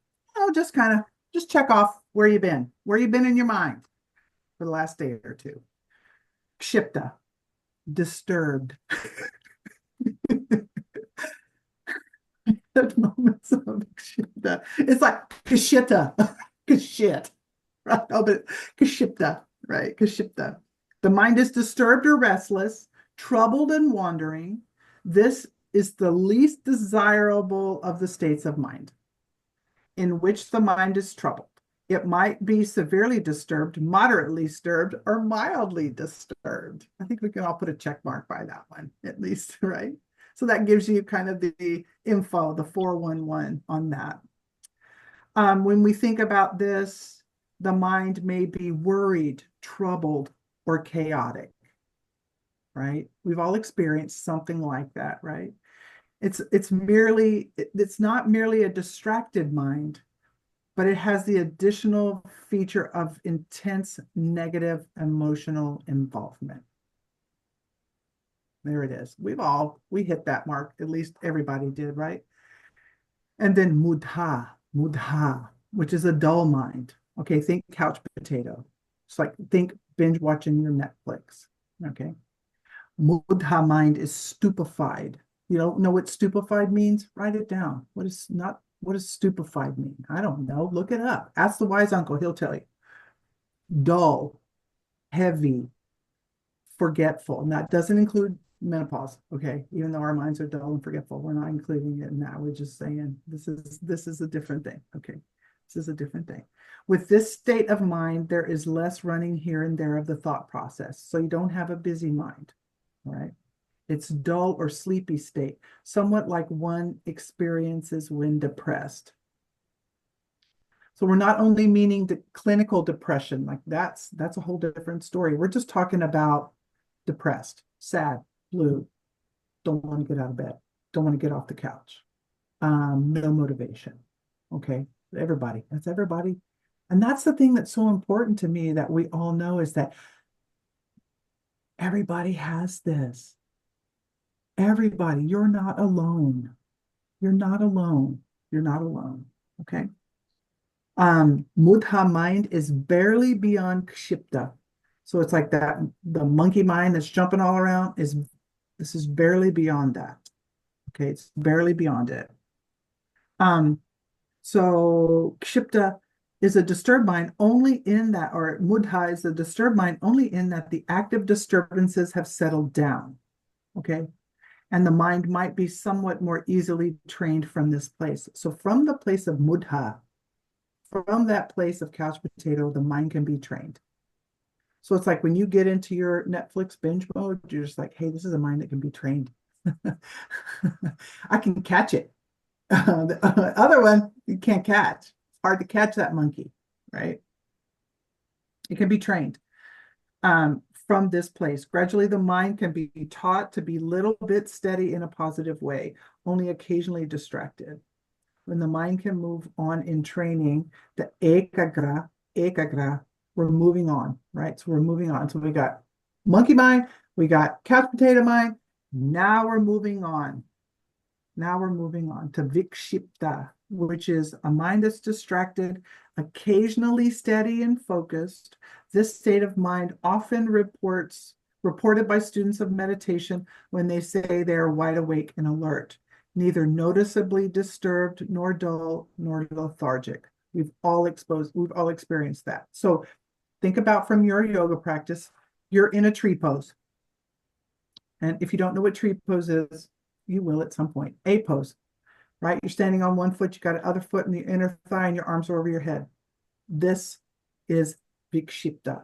Just kind of, just check off where you've been in your mind for the last day or two. Kshipta. Disturbed. At moments of kshipta. It's like kshita, kshit, right? Oh, but kshipta, right? Kshipta. The mind is disturbed or restless, troubled and wandering. This is the least desirable of the states of mind in which the mind is troubled. It might be severely disturbed, moderately disturbed, or mildly disturbed. I think we can all put a check mark by that one, at least, right? So that gives you kind of the info, the 411 on that. When we think about this, the mind may be worried, troubled, or chaotic, right? We've all experienced something like that, right? It's not merely a distracted mind, but it has the additional feature of intense negative emotional involvement. There it is. We hit that mark. At least everybody did, right? And then mudha, which is a dull mind. Okay, think couch potato. It's like think binge watching your Netflix. Okay. Mudha mind is stupefied. You don't know what stupefied means? Write it down. What does stupefied mean? I don't know. Look it up. Ask the wise uncle, he'll tell you. Dull, heavy, forgetful. And that doesn't include menopause. Okay. Even though our minds are dull and forgetful, we're not including it in that. We're just saying this is a different thing. Okay. This is a different thing. With this state of mind, there is less running here and there of the thought process. So you don't have a busy mind. All right. It's dull or sleepy state, somewhat like one experiences when depressed. So we're not only meaning the clinical depression, like that's a whole different story. We're just talking about depressed, sad, blue, don't want to get out of bed, don't want to get off the couch, no motivation. Okay, everybody, that's everybody. And that's the thing that's so important to me that we all know is that everybody has this. Everybody, you're not alone. You're not alone. You're not alone. Okay. Mudha mind is barely beyond kshipta. So it's like that the monkey mind that's jumping all around this is barely beyond that. Okay, it's barely beyond it. So kshipta is a disturbed mind only in that, or mudha is a disturbed mind only in that the active disturbances have settled down. Okay. And the mind might be somewhat more easily trained from this place. So from the place of mudha, from that place of couch potato, the mind can be trained. So it's like when you get into your Netflix binge mode, you're just like, hey, this is a mind that can be trained. I can catch it. The other one, you can't catch. It's hard to catch that monkey, right? It can be trained. From this place. Gradually, the mind can be taught to be a little bit steady in a positive way, only occasionally distracted. When the mind can move on in training, the ekagra, we're moving on, right? So we're moving on. So we got monkey mind, we got couch potato mind. Now we're moving on. Now we're moving on to vikshipta, which is a mind that's distracted, occasionally steady and focused. This state of mind often reported by students of meditation when they say they are wide awake and alert, neither noticeably disturbed nor dull nor lethargic. We've all experienced that. So think about from your yoga practice, you're in a tree pose. And if you don't know what tree pose is, you will at some point. A pose, right? You're standing on one foot, you got the other foot in the inner thigh, and your arms are over your head. This is vikshipta,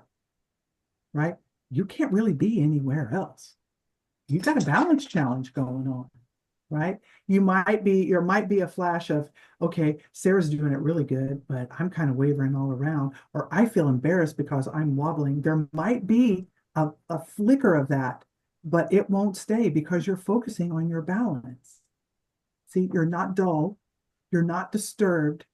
right? You can't really be anywhere else. You've got a balance challenge going on, right? There might be a flash of, okay, Sarah's doing it really good, but I'm kind of wavering all around, or I feel embarrassed because I'm wobbling. There might be a flicker of that, but it won't stay because you're focusing on your balance. See, you're not dull, you're not disturbed,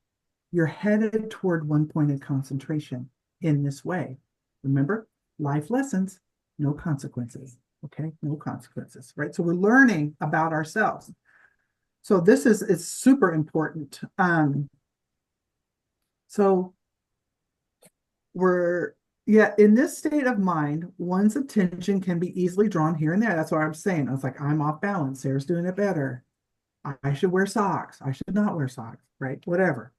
you're headed toward one-pointed concentration in this way. Remember, life lessons, no consequences. Okay, no consequences, right? So we're learning about ourselves. So this is super important. So in this state of mind, one's attention can be easily drawn here and there. That's what I'm saying. I was like, I'm off balance. Sarah's doing it better. I should wear socks. I should not wear socks, right? Whatever.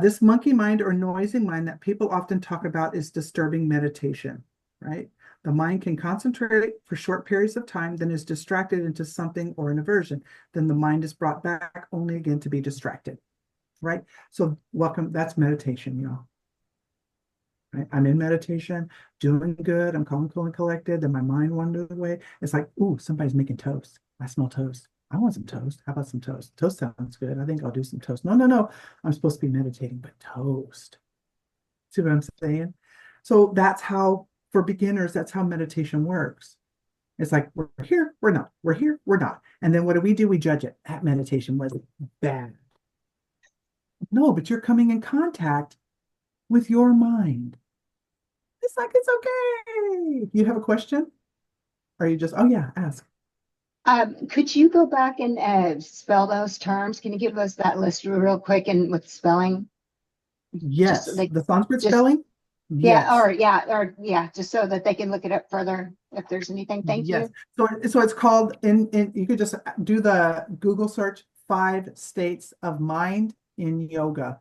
This monkey mind or noisy mind that people often talk about is disturbing meditation, right? The mind can concentrate for short periods of time, then is distracted into something or an aversion. Then the mind is brought back only again to be distracted, right? So welcome, that's meditation, y'all. Right? I'm in meditation, doing good. I'm calm, cool, and collected. Then my mind wanders away. It's like, ooh, somebody's making toast. I smell toast. I want some toast. How about some toast? Toast sounds good. I think I'll do some toast. No, no, no. I'm supposed to be meditating, but toast. See what I'm saying? So that's how, for beginners, that's how meditation works. It's like, we're here, we're not. We're here, we're not. And then what do? We judge it. That meditation was bad. No, but you're coming in contact with your mind. It's like, it's okay. You have a question? Or you just, oh yeah, ask. Could you go back and spell those terms? Can you give us that list real quick and with spelling? Just so Yes. they The Sanskrit just spelling? yeah, Yes. or yeah, just so that they can look it up further if there's anything. Thank Yes. you. So it's called in you could just do the Google search 5 states of mind in yoga.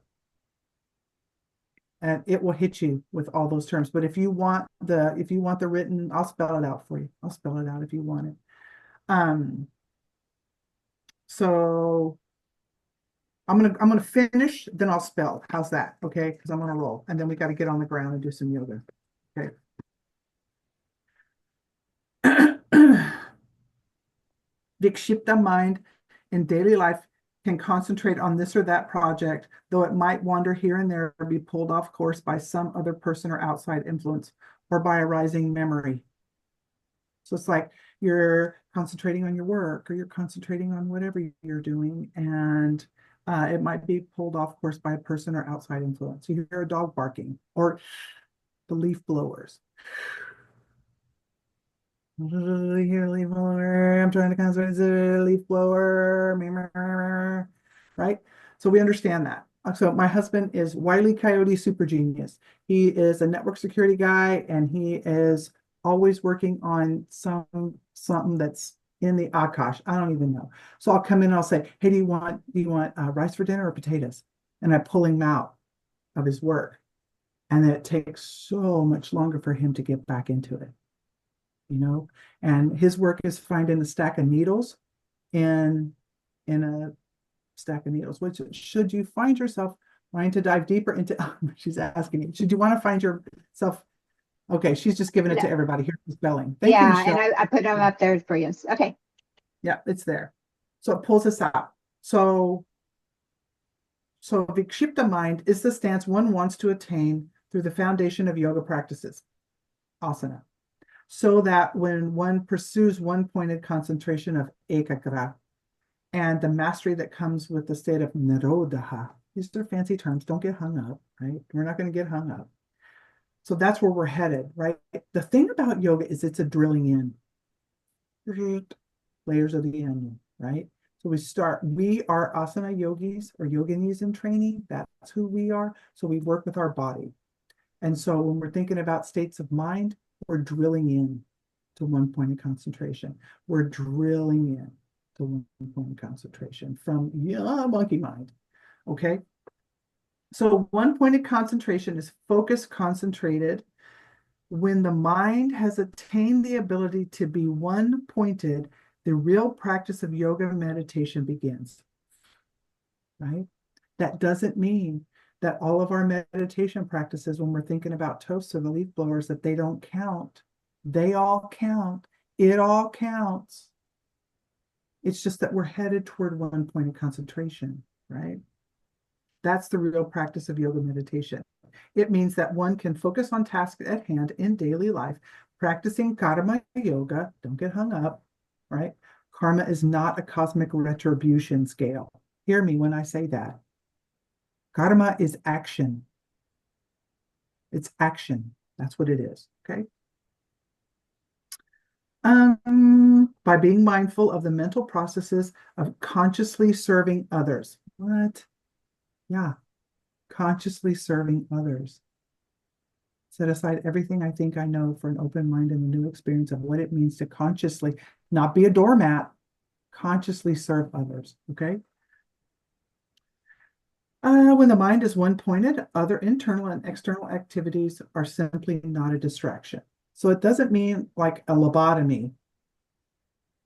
And it will hit you with all those terms. But if you want the written, I'll spell it out for you. I'll spell it out if you want it. Um, so I'm gonna finish, then I'll spell. How's that? Okay, because I'm gonna roll. And then we got to get on the ground and do some yoga. Okay. Vikshipta mind in daily life can concentrate on this or that project, though it might wander here and there or be pulled off course by some other person or outside influence or by a rising memory. So it's like you're concentrating on your work or you're concentrating on whatever you're doing, and it might be pulled off course by a person or outside influence. You hear a dog barking or the leaf blowers. Here, leaf blower. I'm trying to concentrate the leaf blower. Right? So we understand that. So my husband is Wile E. Coyote super genius. He is a network security guy, and he is always working on something that's in the Akash. I don't even know. So I'll come in and I'll say, "Hey, do you want rice for dinner or potatoes?" And I pull him out of his work, and then it takes so much longer for him to get back into it, you know. And his work is finding a stack of needles in a stack of needles. Which, should you find yourself wanting to dive deeper into, she's asking you, should you want to find yourself, okay, she's just giving it to Yeah, everybody. Here's the spelling. Thank you, yeah, and Michelle. I put them up there for you. Okay. Yeah, it's there. So it pulls us out. So Vikshipta mind is the stance one wants to attain through the foundation of yoga practices, asana, so that when one pursues one pointed concentration of ekagra and the mastery that comes with the state of nirodha, these are fancy terms, don't get hung up, right? We're not going to get hung up. So that's where we're headed, right? The thing about yoga is it's a drilling in layers of the onion, right? So we are asana yogis or yoginis in training. That's who we are. So we work with our body. And so when we're thinking about states of mind, we're drilling in to one point of concentration. We're drilling in to one point of concentration from monkey mind. Okay. So one point of concentration is focused, concentrated. When the mind has attained the ability to be one pointed, the real practice of yoga meditation begins, right? That doesn't mean that all of our meditation practices, when we're thinking about toasts or the leaf blowers, that they don't count. They all count. It all counts. It's just that we're headed toward one point of concentration, right? That's the real practice of yoga meditation. It means that one can focus on tasks at hand in daily life, practicing karma yoga. Don't get hung up, right? Karma is not a cosmic retribution scale. Hear me when I say that. Karma is action. It's action. That's what it is. Okay. By being mindful of the mental processes of consciously serving others. What? Yeah. Consciously serving others. Set aside everything I think I know for an open mind and a new experience of what it means to consciously not be a doormat, consciously serve others, okay? When the mind is one-pointed, other internal and external activities are simply not a distraction. So it doesn't mean like a lobotomy.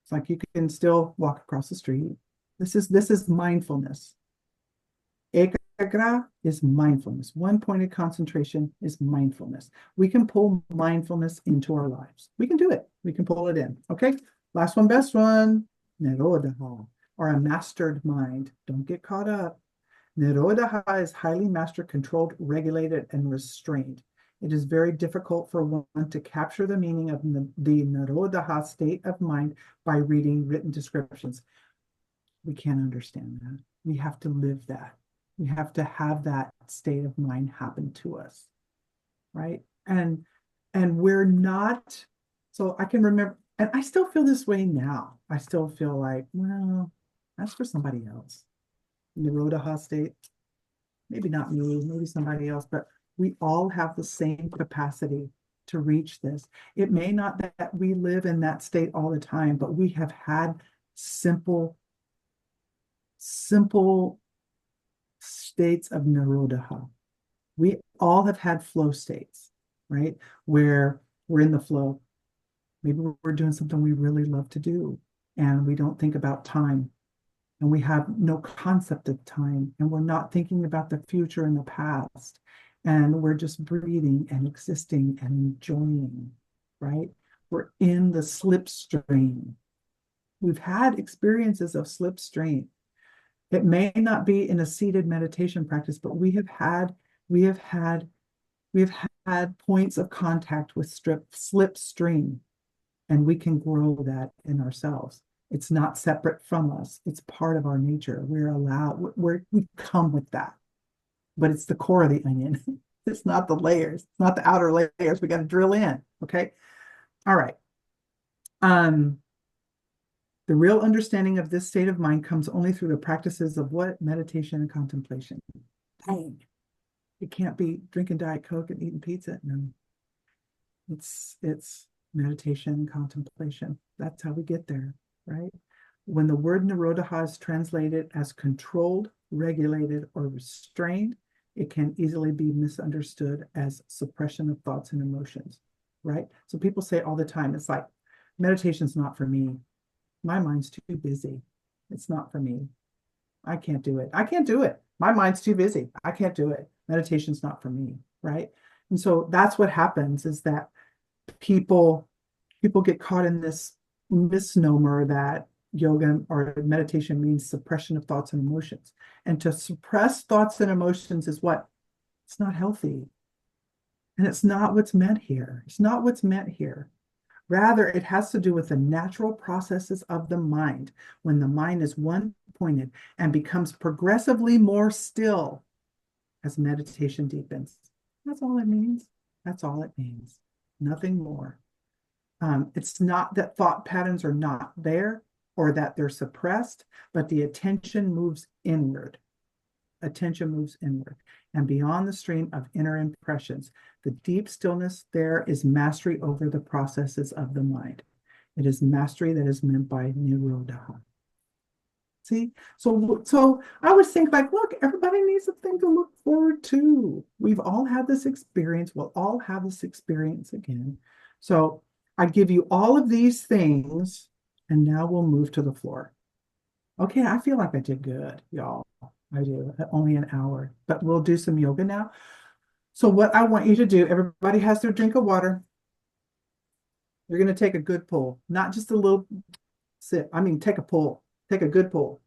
It's like you can still walk across the street. This is mindfulness. Ekagra is mindfulness. One-pointed concentration is mindfulness. We can pull mindfulness into our lives. We can do it. We can pull it in. Okay. Last one, best one. Nirodha, or a mastered mind. Don't get caught up. Nirodha is highly mastered, controlled, regulated, and restrained. It is very difficult for one to capture the meaning of the Nirodha state of mind by reading written descriptions. We can't understand that. We have to live that. We have to have that state of mind happen to us, right? And we're not, so I can remember, and I still feel this way now. I still feel like, well, that's for somebody else. Nirodha state, maybe not me, maybe somebody else, but we all have the same capacity to reach this. It may not that we live in that state all the time, but we have had simple states of Nirodha. We all have had flow states, right? Where we're in the flow. Maybe we're doing something we really love to do, and we don't think about time, and we have no concept of time, and we're not thinking about the future and the past, and we're just breathing and existing and enjoying, right? We're in the slipstream. We've had experiences of slipstream. It may not be in a seated meditation practice, but we have had points of contact with slipstream, and we can grow that in ourselves. It's not separate from us. It's part of our nature. We're allowed, we come with that, but it's the core of the onion. It's not the layers. It's not the outer layers. We got to drill in. Okay. All right. The real understanding of this state of mind comes only through the practices of what? Meditation and contemplation. Dang. It can't be drinking Diet Coke and eating pizza. No. It's meditation and contemplation. That's how we get there, right? When the word Nirodha is translated as controlled, regulated, or restrained, it can easily be misunderstood as suppression of thoughts and emotions, right? So people say all the time, it's like, meditation's not for me. My mind's too busy. It's not for me. I can't do it. I can't do it. My mind's too busy. I can't do it. Meditation's not for me, right? And so that's what happens, is that people get caught in this misnomer that yoga or meditation means suppression of thoughts and emotions. And to suppress thoughts and emotions is what? It's not healthy. And it's not what's meant here. It's not what's meant here. Rather, it has to do with the natural processes of the mind when the mind is one-pointed and becomes progressively more still as meditation deepens. That's all it means. That's all it means. Nothing more. It's not that thought patterns are not there or that they're suppressed, but the attention moves inward. Attention moves inward and beyond the stream of inner impressions. The deep stillness there is mastery over the processes of the mind. It is mastery that is meant by Nirodha. See, so I always think like, look, everybody needs a thing to look forward to. We've all had this experience. We'll all have this experience again. So I give you all of these things, and now we'll move to the floor. Okay, I feel like I did good, y'all. I do, only an hour, but we'll do some yoga now. So what I want you to do, everybody has their drink of water. You're going to take a good pull, not just a little sip. I mean, take a pull, take a good pull.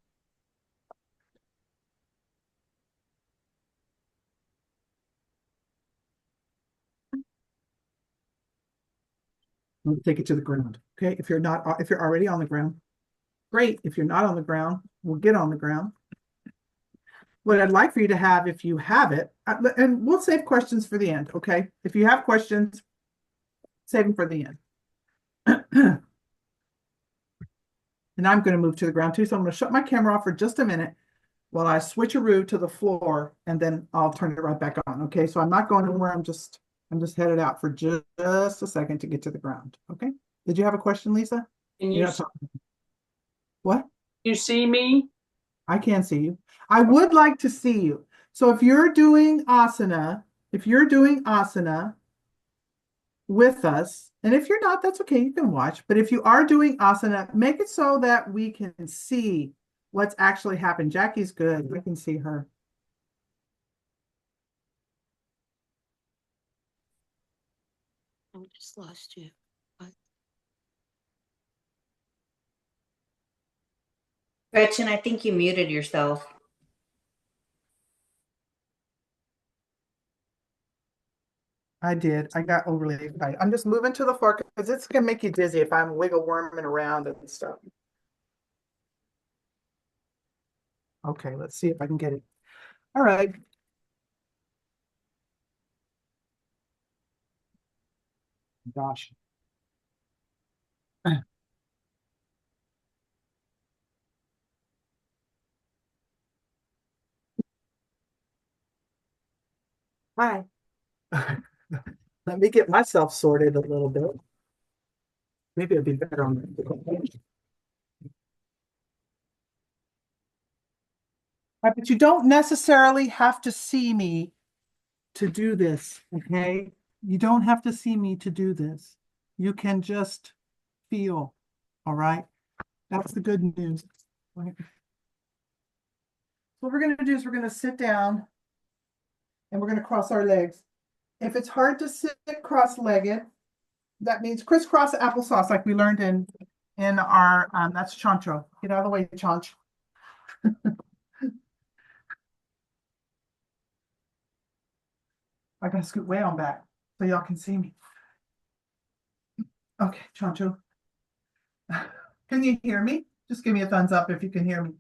We'll take it to the ground. Okay, if you're already on the ground, great. If you're not on the ground, we'll get on the ground. What I'd like for you to have, if you have it, and we'll save questions for the end, okay? If you have questions, save them for the end. And I'm going to move to the ground too, so I'm going to shut my camera off for just a minute while I switcheroo to the floor, and then I'll turn it right back on, okay? So I'm not going anywhere. I'm just headed out for just a second to get to the ground, okay? Did you have a question, Lisa? Can You're you not talking. What? You see me? I can't see you. I would like to see you. So if you're doing asana with us, and if you're not, that's okay, you can watch. But if you are doing asana, make it so that we can see what's actually happened. Jackie's good. I can see her. I just lost you. What? Gretchen, I think you muted yourself. I did. I got overly excited. I'm just moving to the floor because it's gonna make you dizzy if I'm wiggle worming around and stuff. Okay, let's see if I can get it. All right. Gosh. Hi. Let me get myself sorted a little bit. Maybe it'd be better on the. But you don't necessarily have to see me to do this, okay? You don't have to see me to do this. You can just feel, all right? That's the good news. What we're going to do is we're going to sit down and we're going to cross our legs. If it's hard to sit cross-legged, that means crisscross applesauce like we learned in our, that's chancho. Get out of the way, chanch. I gotta scoot way on back so y'all can see me. Okay, chancho. Can you hear me? Just give me a thumbs up if you can hear me.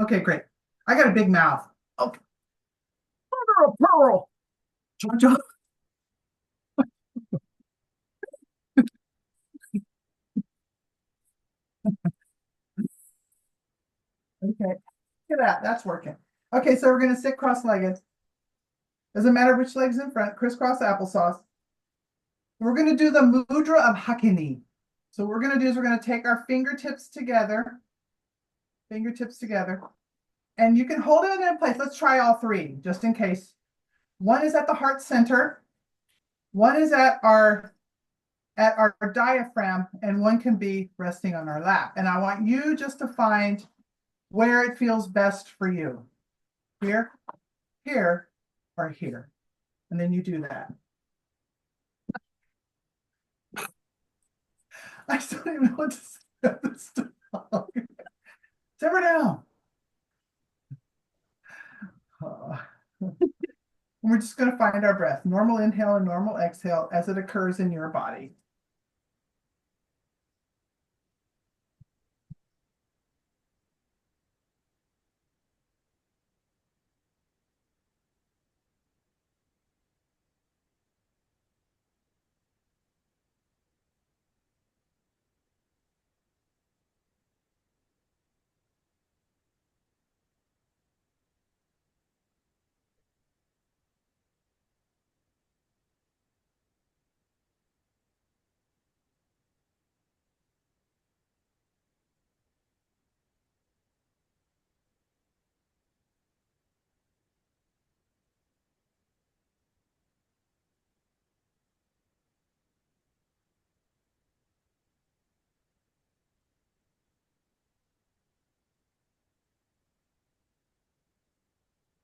Okay, great. I got a big mouth. Okay. Pearl. Chancho. Okay, look at that. That's working. Okay, so we're gonna sit cross-legged. Doesn't matter which leg's in front, crisscross applesauce. We're gonna do the mudra of Hakini. So what we're gonna do is we're gonna take our fingertips together, and you can hold it in place. Let's try all three, just in case. One is at the heart center, one is at our diaphragm, and one can be resting on our lap. And I want you just to find where it feels best for you. Here, here, or here. And then you do that. I still don't even know what to say at this dog. Simmer down. We're just going to find our breath. Normal inhale and normal exhale as it occurs in your body.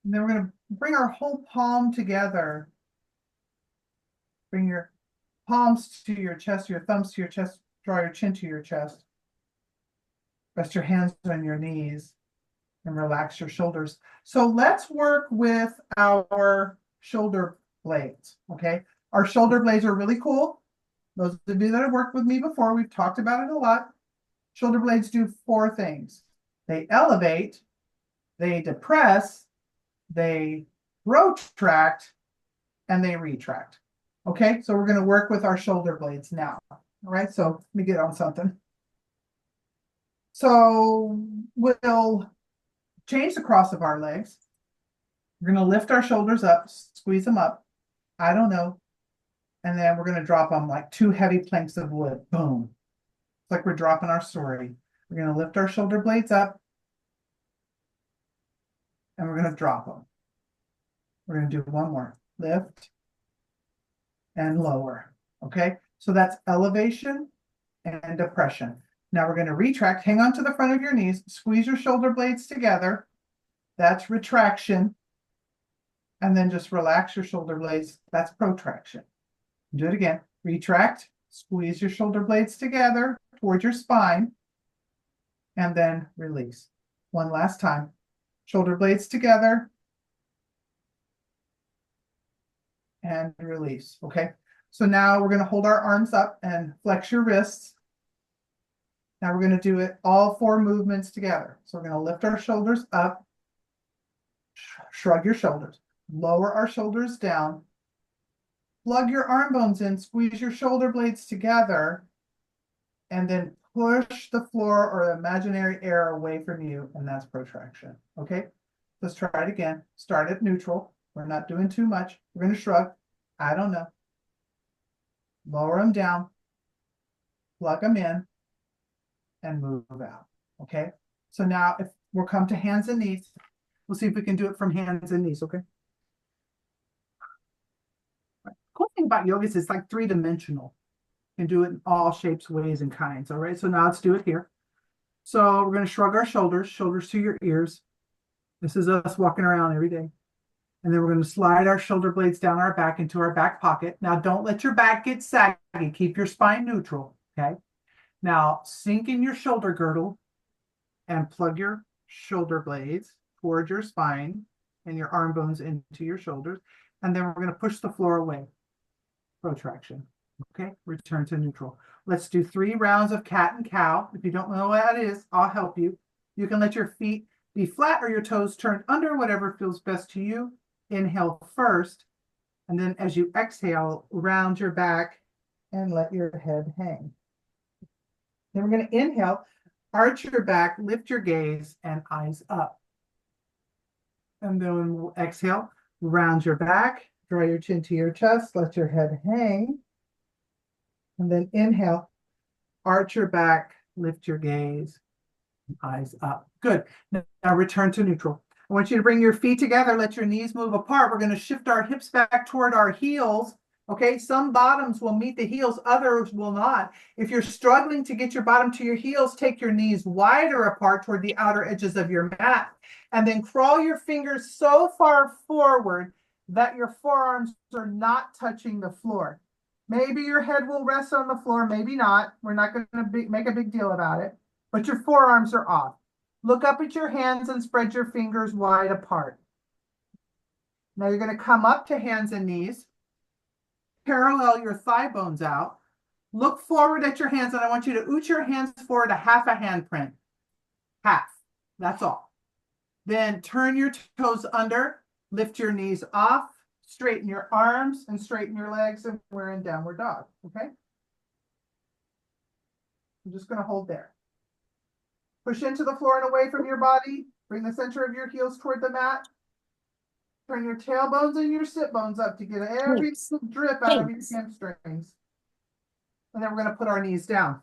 And then we're going to bring our whole palm together. Bring your palms to your chest, your thumbs to your chest, draw your chin to your chest. Rest your hands on your knees and relax your shoulders. So let's work with our shoulder blades, okay? Our shoulder blades are really cool. Those of you that have worked with me before, we've talked about it a lot. Shoulder blades do four things. They elevate, they depress, they protract, and they retract. Okay, so we're going to work with our shoulder blades now. All right, so let me get on something. So we'll change the cross of our legs. We're going to lift our shoulders up, squeeze them up. I don't know. And then we're going to drop them like two heavy planks of wood. Boom. It's like we're dropping our story. We're going to lift our shoulder blades up and we're going to drop them. We're going to do one more. Lift and lower. Okay, so that's elevation and depression. Now we're going to retract. Hang on to the front of your knees. Squeeze your shoulder blades together. That's retraction. And then just relax your shoulder blades. That's protraction. Do it again. Retract. Squeeze your shoulder blades together towards your spine. And then release. One last time. Shoulder blades together. And release. Okay. So now we're going to hold our arms up and flex your wrists. Now we're going to do it all 4 movements together. So we're going to lift our shoulders up, shrug your shoulders, lower our shoulders down, plug your arm bones in, squeeze your shoulder blades together, and then push the floor or imaginary air away from you, and that's protraction. Okay, let's try it again. Start at neutral. We're not doing too much. We're going to shrug. I don't know. Lower them down, plug them in, and move out. Okay, so now if we'll come to hands and knees, we'll see if we can do it from hands and knees. Okay. The cool thing about yoga is it's like 3-dimensional. You can do it in all shapes, ways, and kinds. All right, so now let's do it here. So we're going to shrug our shoulders, shoulders to your ears. This is us walking around every day. And then we're going to slide our shoulder blades down our back into our back pocket. Now don't let your back get saggy. Keep your spine neutral. Okay. Now sink in your shoulder girdle and plug your shoulder blades towards your spine and your arm bones into your shoulders. And then we're going to push the floor away. Protraction. Okay. Return to neutral. Let's do 3 rounds of cat and cow. If you don't know what that is, I'll help you. You can let your feet be flat or your toes turned under, whatever feels best to you. Inhale first. And then as you exhale, round your back and let your head hang. Then we're going to inhale, arch your back, lift your gaze, and eyes up. And then we'll exhale, round your back, draw your chin to your chest, let your head hang. And then inhale, arch your back, lift your gaze, eyes up. Good. Now return to neutral. I want you to bring your feet together, let your knees move apart. We're going to shift our hips back toward our heels. Okay, some bottoms will meet the heels, others will not. If you're struggling to get your bottom to your heels, take your knees wider apart toward the outer edges of your mat. And then crawl your fingers so far forward that your forearms are not touching the floor. Maybe your head will rest on the floor, maybe not. We're not going to make a big deal about it. But your forearms are off. Look up at your hands and spread your fingers wide apart. Now you're going to come up to hands and knees. Parallel your thigh bones out. Look forward at your hands, and I want you to ooch your hands forward a half a handprint. Half. That's all. Then turn your toes under, lift your knees off, straighten your arms, and straighten your legs, and we're in downward dog. Okay? I'm just going to hold there. Push into the floor and away from your body. Bring the center of your heels toward the mat. Turn your tailbones and your sit bones up to get every drip out of your hamstrings. And then we're going to put our knees down.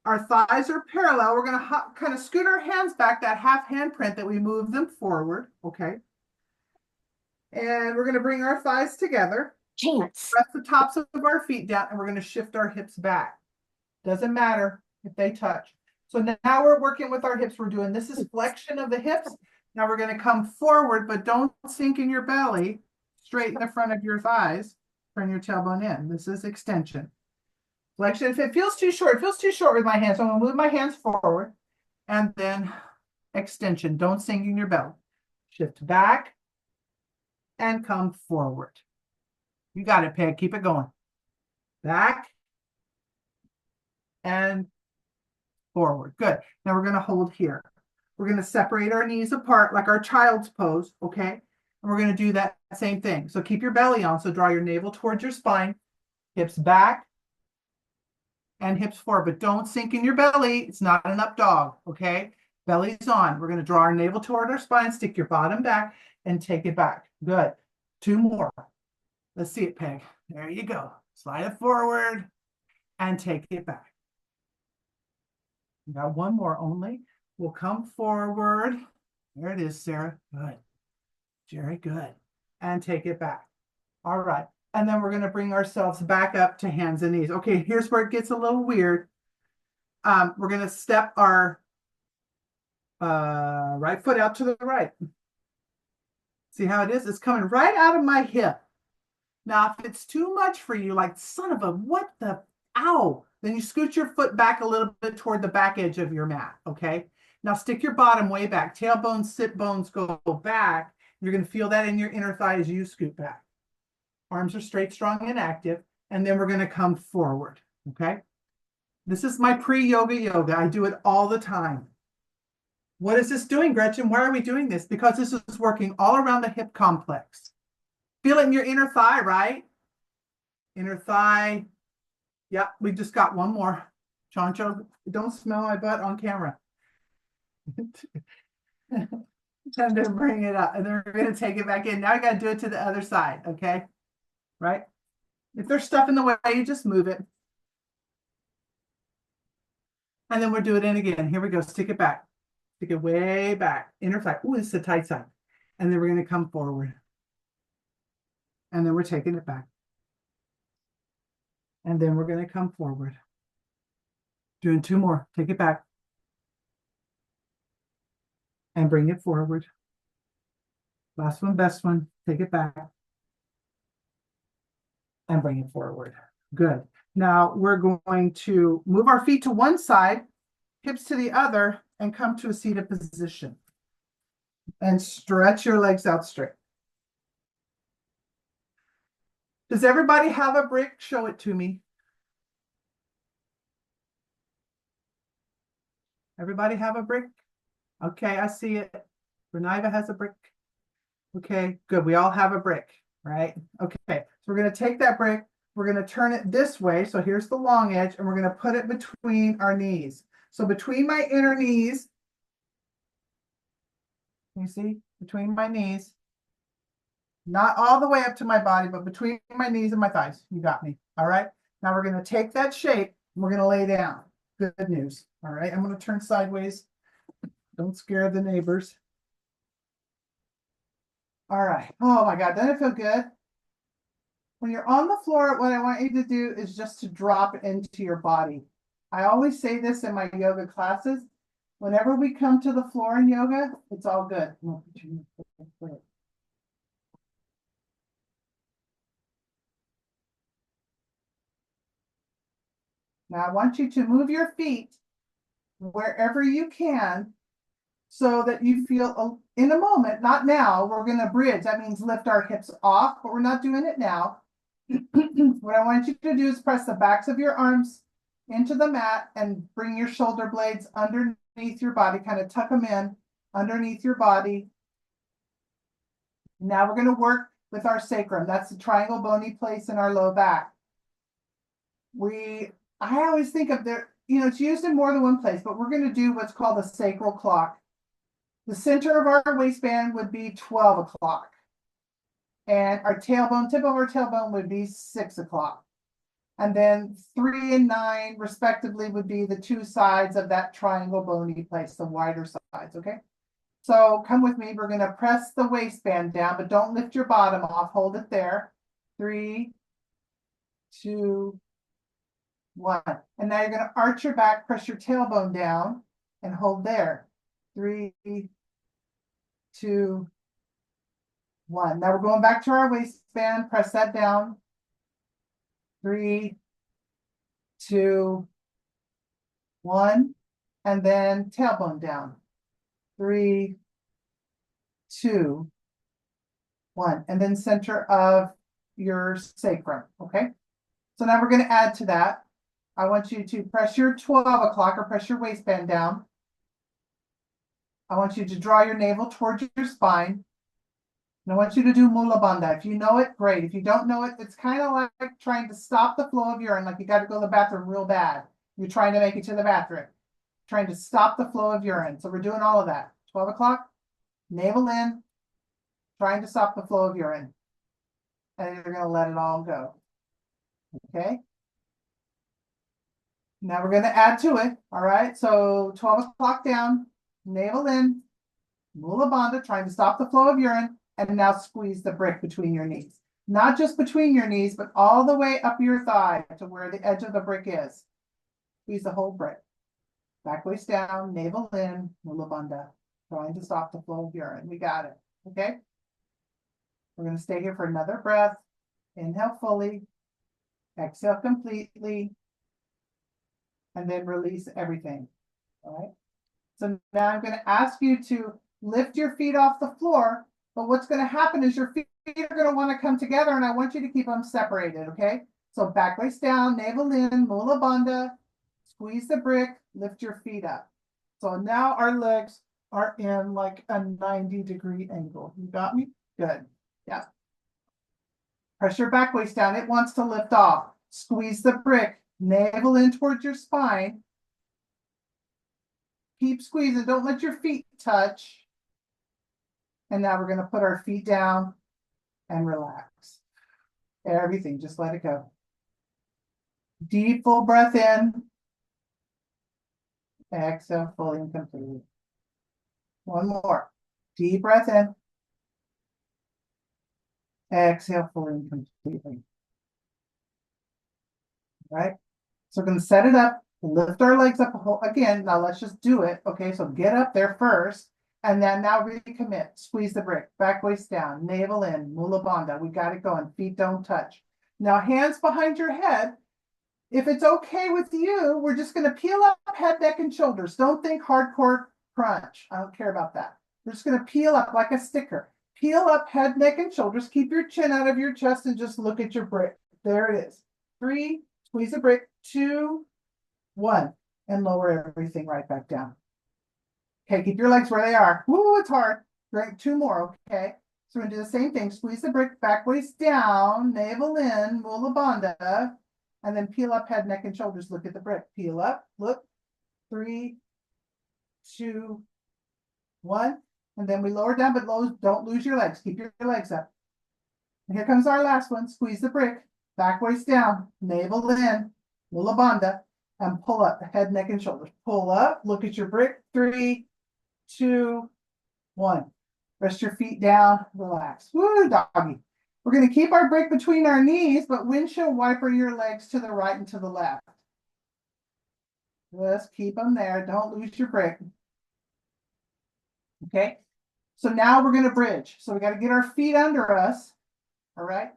Our thighs are parallel. We're going to kind of scoot our hands back, that half handprint that we move them forward. Okay. And we're going to bring our thighs together. Chance. Press the tops of our feet down, and we're going to shift our hips back. Doesn't matter if they touch. So now we're working with our hips. We're doing, this is flexion of the hips. Now we're going to come forward, but don't sink in your belly. Straighten the front of your thighs. Turn your tailbone in. This is extension. Flexion. If it feels too short, with my hands. So I'm going to move my hands forward. And then extension. Don't sink in your belly. Shift back and come forward. You got it, Peg. Keep it going. Back and forward. Good. Now we're going to hold here. We're going to separate our knees apart like our child's pose, okay? And we're going to do that same thing. So keep your belly on. So draw your navel towards your spine, hips back, and hips forward. But don't sink in your belly. It's not an up dog, okay? Belly's on. We're going to draw our navel toward our spine, stick your bottom back, and take it back. Good. 2 more. Let's see it, Peg. There you go. Slide it forward and take it back. We got one more only. We'll come forward. There it is, Sarah. Good. Jerry, good. And take it back. All right. And then we're going to bring ourselves back up to hands and knees. Okay, here's where it gets a little weird. We're going to step our right foot out to the right. See how it is? It's coming right out of my hip. Now, if it's too much for you, like son of a what the ow, then you scoot your foot back a little bit toward the back edge of your mat, okay? Now stick your bottom way back. Tailbones, sit bones go back. You're going to feel that in your inner thigh as you scoot back. Arms are straight, strong, and active. And then we're going to come forward, okay? This is my pre-yoga yoga. I do it all the time. What is this doing, Gretchen? Why are we doing this? Because this is working all around the hip complex. Feel it in your inner thigh, right? Inner thigh. Yeah, we just got one more. Chancho, don't smell my butt on camera. Time to bring it up. And then we're going to take it back in. Now I got to do it to the other side, okay? Right? If there's stuff in the way, you just move it. And then we'll do it in again. Here we go. Stick it back. Stick it way back. Inner thigh. Ooh, this is the tight side. And then we're going to come forward. And then we're taking it back. And then we're going to come forward. Doing two more. Take it back. And bring it forward. Last one, best one. Take it back. And bring it forward. Good. Now we're going to move our feet to one side, hips to the other, and come to a seated position. And stretch your legs out straight. Does everybody have a brick? Show it to me. Everybody have a brick? Okay, I see it. Reniva has a brick. Okay, good. We all have a brick, right? Okay, so we're going to take that brick. We're going to turn it this way. So here's the long edge, and we're going to put it between our knees. So between my inner knees, you see, between my knees, not all the way up to my body, but between my knees and my thighs. You got me. All right. Now we're going to take that shape and we're going to lay down. Good news. All right. I'm going to turn sideways. Don't scare the neighbors. All right. Oh my God. Doesn't it feel good? When you're on the floor, what I want you to do is just to drop into your body. I always say this in my yoga classes. Whenever we come to the floor in yoga, it's all good. Now I want you to move your feet wherever you can so that you feel in a moment, not now, we're going to bridge. That means lift our hips off, but we're not doing it now. What I want you to do is press the backs of your arms into the mat and bring your shoulder blades underneath your body, kind of tuck them in underneath your body. Now we're going to work with our sacrum. That's the triangle bony place in our low back. I always think of it's used in more than one place, but we're going to do what's called a sacral clock. The center of our waistband would be 12 o'clock. And our tailbone, tip of our tailbone would be 6 o'clock. And then 3 and 9, respectively, would be the two sides of that triangle bony place, the wider sides, okay? So come with me. We're going to press the waistband down, but don't lift your bottom off. Hold it there. 3, 2, 1. And now you're going to arch your back, press your tailbone down, and hold there. 3, 2, 1. Now we're going back to our waistband. Press that down. 3, 2, 1. And then tailbone down. 3, 2, 1. And then center of your sacrum. Okay. So now we're going to add to that. I want you to press your 12 o'clock or press your waistband down. I want you to draw your navel towards your spine. And I want you to do Mula Bandha. If you know it, great. If you don't know it, it's kind of like trying to stop the flow of urine, like you got to go to the bathroom real bad. You're trying to make it to the bathroom. Trying to stop the flow of urine. So we're doing all of that. 12 o'clock, navel in, trying to stop the flow of urine. And you're going to let it all go. Okay? Now we're going to add to it. All right. So 12 o'clock down, navel in, mula bandha, trying to stop the flow of urine. And now squeeze the brick between your knees. Not just between your knees, but all the way up your thigh to where the edge of the brick is. Squeeze the whole brick. Back waist down, navel in, mula bandha, trying to stop the flow of urine. We got it. Okay. We're going to stay here for another breath. Inhale fully. Exhale completely. And then release everything. All right. So now I'm going to ask you to lift your feet off the floor. But what's going to happen is your feet are going to want to come together, and I want you to keep them separated. Okay. So back waist down, navel in, mula bandha. Squeeze the brick, lift your feet up. So now our legs are in like a 90-degree angle. You got me? Good. Yeah. Press your back waist down. It wants to lift off. Squeeze the brick, navel in towards your spine. Keep squeezing. Don't let your feet touch. And now we're going to put our feet down and relax. Everything, just let it go. Deep, full breath in. Exhale fully and completely. One more. Deep breath in. Exhale fully and completely. All right. So we're going to set it up. Lift our legs up again. Now let's just do it. Okay. So get up there first. And then now recommit. Squeeze the brick. Back waist down. Navel in. Mula bandha. We got it going. Feet don't touch. Now hands behind your head. If it's okay with you, we're just going to peel up head, neck, and shoulders. Don't think hardcore crunch. I don't care about that. We're just going to peel up like a sticker. Peel up head, neck, and shoulders. Keep your chin out of your chest and just look at your brick. There it is. 3, squeeze the brick. 2, 1, and lower everything right back down. Okay, keep your legs where they are. Woo, it's hard. Drink 2 more, okay? So we're going to do the same thing. Squeeze the brick, back waist down, navel in, mula bandha. And then peel up head, neck, and shoulders. Look at the brick. Peel up. Look. 3, 2, 1. And then we lower down, but don't lose your legs. Keep your legs up. And here comes our last one. Squeeze the brick. Back waist down. Navel in. Mula bandha. And pull up. Head, neck, and shoulders. Pull up. Look at your brick. 3, 2, 1. Rest your feet down. Relax. Woo, doggy. We're going to keep our brick between our knees, but windshield wiper your legs to the right and to the left. Just keep them there. Don't lose your brick. Okay. So now we're going to bridge. So we got to get our feet under us. All right.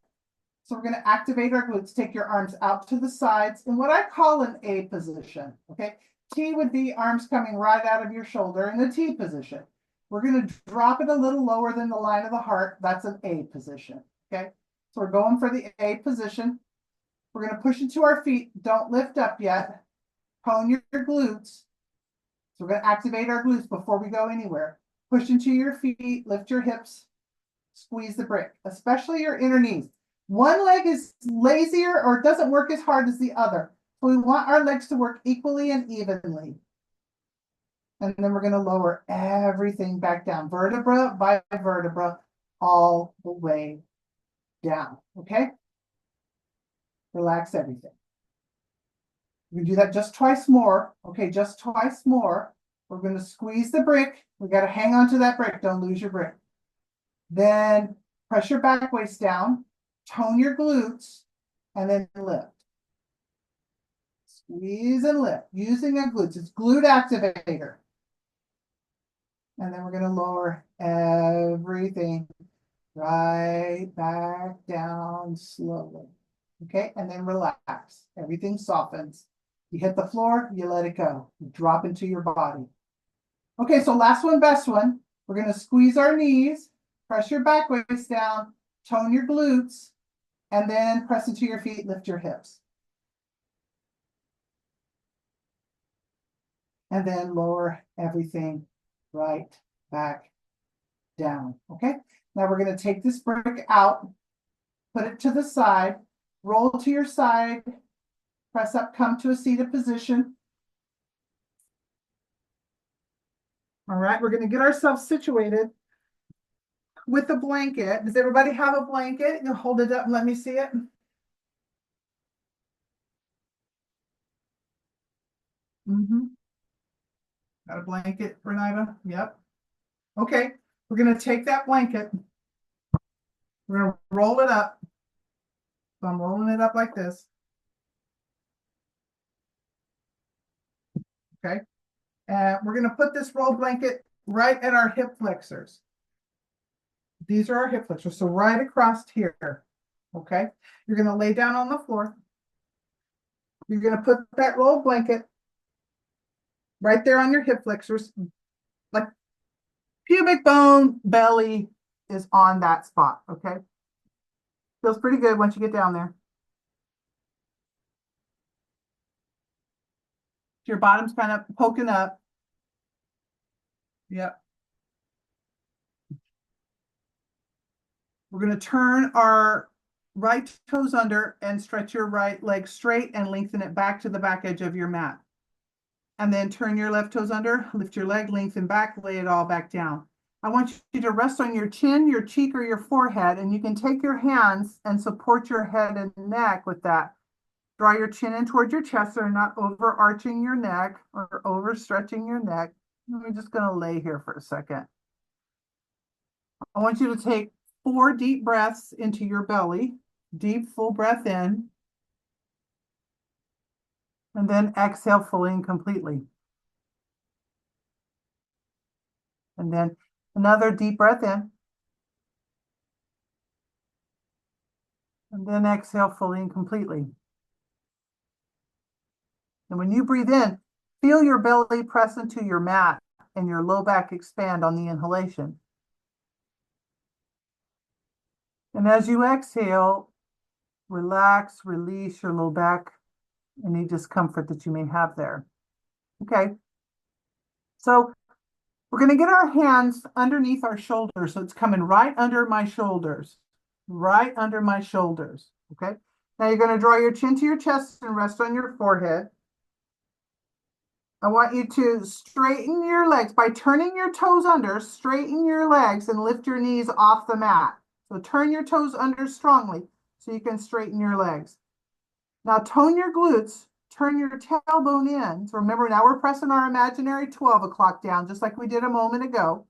So we're going to activate our glutes. Take your arms out to the sides in what I call an A position. Okay. T would be arms coming right out of your shoulder in the T position. We're going to drop it a little lower than the line of the heart. That's an A position. Okay, so we're going for the A position. We're going to push into our feet. Don't lift up yet. Tone your glutes. So we're going to activate our glutes before we go anywhere. Push into your feet. Lift your hips. Squeeze the brick, especially your inner knees. One leg is lazier or doesn't work as hard as the other. So we want our legs to work equally and evenly. And then we're going to lower everything back down, vertebra by vertebra, all the way down. Okay. Relax everything. We can do that just twice more. Okay, just twice more. We're going to squeeze the brick. We got to hang on to that brick. Don't lose your brick. Then press your back waist down, tone your glutes, and then lift. Squeeze and lift using our glutes. It's glute activator. And then we're going to lower everything right back down slowly. Okay, and then relax. Everything softens. You hit the floor, you let it go. You drop into your body. Okay, so last one, best one. We're going to squeeze our knees, press your back waist down, tone your glutes, and then press into your feet, lift your hips. And then lower everything right back down. Okay, now we're going to take this brick out, put it to the side, roll to your side, press up, come to a seated position. All right, we're going to get ourselves situated with a blanket. Does everybody have a blanket? You hold it up and let me see it. Mm-hmm. Got a blanket, Renata? Yep. Okay, we're gonna take that blanket. We're gonna roll it up. So I'm rolling it up like this. Okay. And we're gonna put this roll blanket right at our hip flexors. These are our hip flexors, so right across here. Okay. You're gonna lay down on the floor. You're gonna put that roll blanket right there on your hip flexors, like pubic bone, belly is on that spot. Okay. Feels pretty good once you get down there. Your bottom's kind of poking up. Yep. We're going to turn our right toes under and stretch your right leg straight and lengthen it back to the back edge of your mat. And then turn your left toes under, lift your leg, lengthen back, lay it all back down. I want you to rest on your chin, your cheek, or your forehead, and you can take your hands and support your head and neck with that. Draw your chin in towards your chest, so you're not overarching your neck or overstretching your neck. We're just going to lay here for a second. I want you to take 4 deep breaths into your belly. Deep, full breath in. And then exhale fully and completely. And then another deep breath in. And then exhale fully and completely. And when you breathe in, feel your belly press into your mat and your low back expand on the inhalation. And as you exhale, relax, release your low back, any discomfort that you may have there. Okay. So we're going to get our hands underneath our shoulders. So it's coming right under my shoulders, right under my shoulders. Okay. Now you're going to draw your chin to your chest and rest on your forehead. I want you to straighten your legs by turning your toes under, straighten your legs and lift your knees off the mat. So turn your toes under strongly so you can straighten your legs. Now tone your glutes, turn your tailbone in. So remember, now we're pressing our imaginary 12 o'clock down, just like we did a moment ago.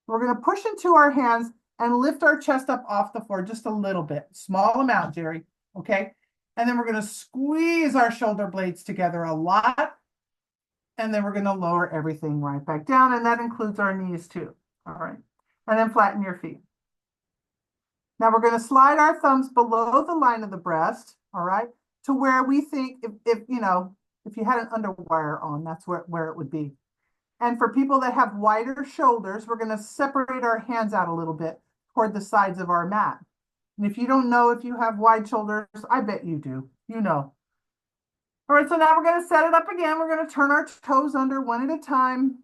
We're going to push into our hands and lift our chest up off the floor just a little bit. Small amount, Jerry. Okay. And then we're going to squeeze our shoulder blades together a lot. And then we're going to lower everything right back down. And that includes our knees too. All right. And then flatten your feet. Now we're going to slide our thumbs below the line of the breast. All right. To where we think if you had an underwire on, that's where it would be. And for people that have wider shoulders, we're going to separate our hands out a little bit toward the sides of our mat. And if you don't know if you have wide shoulders, I bet you do. You know. All right, so now we're going to set it up again. We're going to turn our toes under one at a time,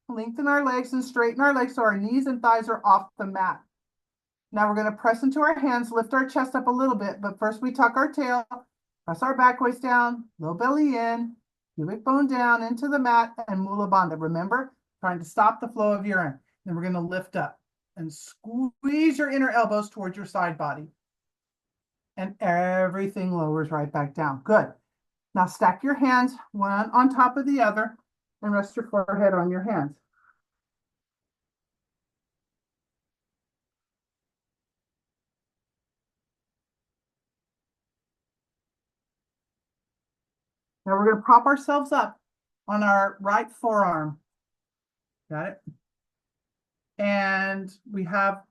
lengthen our legs and straighten our legs so our knees and thighs are off the mat. Now we're going to press into our hands, lift our chest up a little bit, but first we tuck our tail, press our back waist down, low belly in, pubic bone down into the mat, and mula bandha. Remember, trying to stop the flow of urine. Then we're going to lift up and squeeze your inner elbows towards your side body. And everything lowers right back down. Good. Now stack your hands one on top of the other and rest your forehead on your hands. Now we're going to prop ourselves up on our right forearm. Got it? And we have